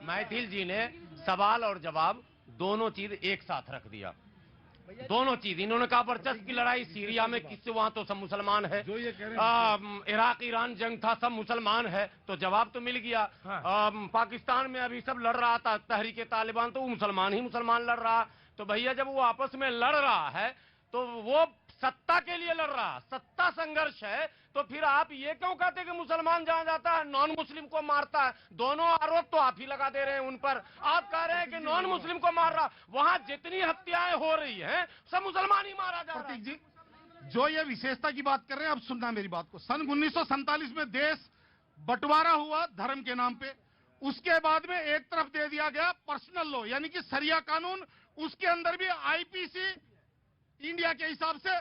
मैथिल जी ने सवाल और जवाब दोनों चीज एक साथ रख दिया। दोनों चीज इन्होंने कहा, वर्चस्व की लड़ाई सीरिया में किससे, वहां तो सब मुसलमान है, इराक ईरान जंग था, सब मुसलमान है, तो जवाब तो मिल गया। पाकिस्तान में अभी सब लड़ रहा था तहरीक तालिबान, तो वो मुसलमान ही मुसलमान लड़ रहा। तो भैया जब वो आपस में लड़ रहा है तो वो सत्ता के लिए लड़ रहा, सत्ता संघर्ष है, तो फिर आप ये क्यों कहते कि मुसलमान जहां जाता है नॉन मुस्लिम को मारता है? दोनों आरोप तो आप ही लगा दे रहे हैं उन पर। आप कह रहे हैं कि नॉन मुस्लिम को मार रहा, वहां जितनी हत्याएं हो रही हैं सब मुसलमान ही मारा जा रहा है। जी जो ये विशेषता की बात कर रहे हैं, अब सुनना मेरी बात को। सन 1947 में देश बंटवारा हुआ धर्म के नाम पे। उसके बाद में एक तरफ दे दिया गया पर्सनल लॉ, यानी कि शरिया कानून। उसके अंदर भी आईपीसी इंडिया के हिसाब से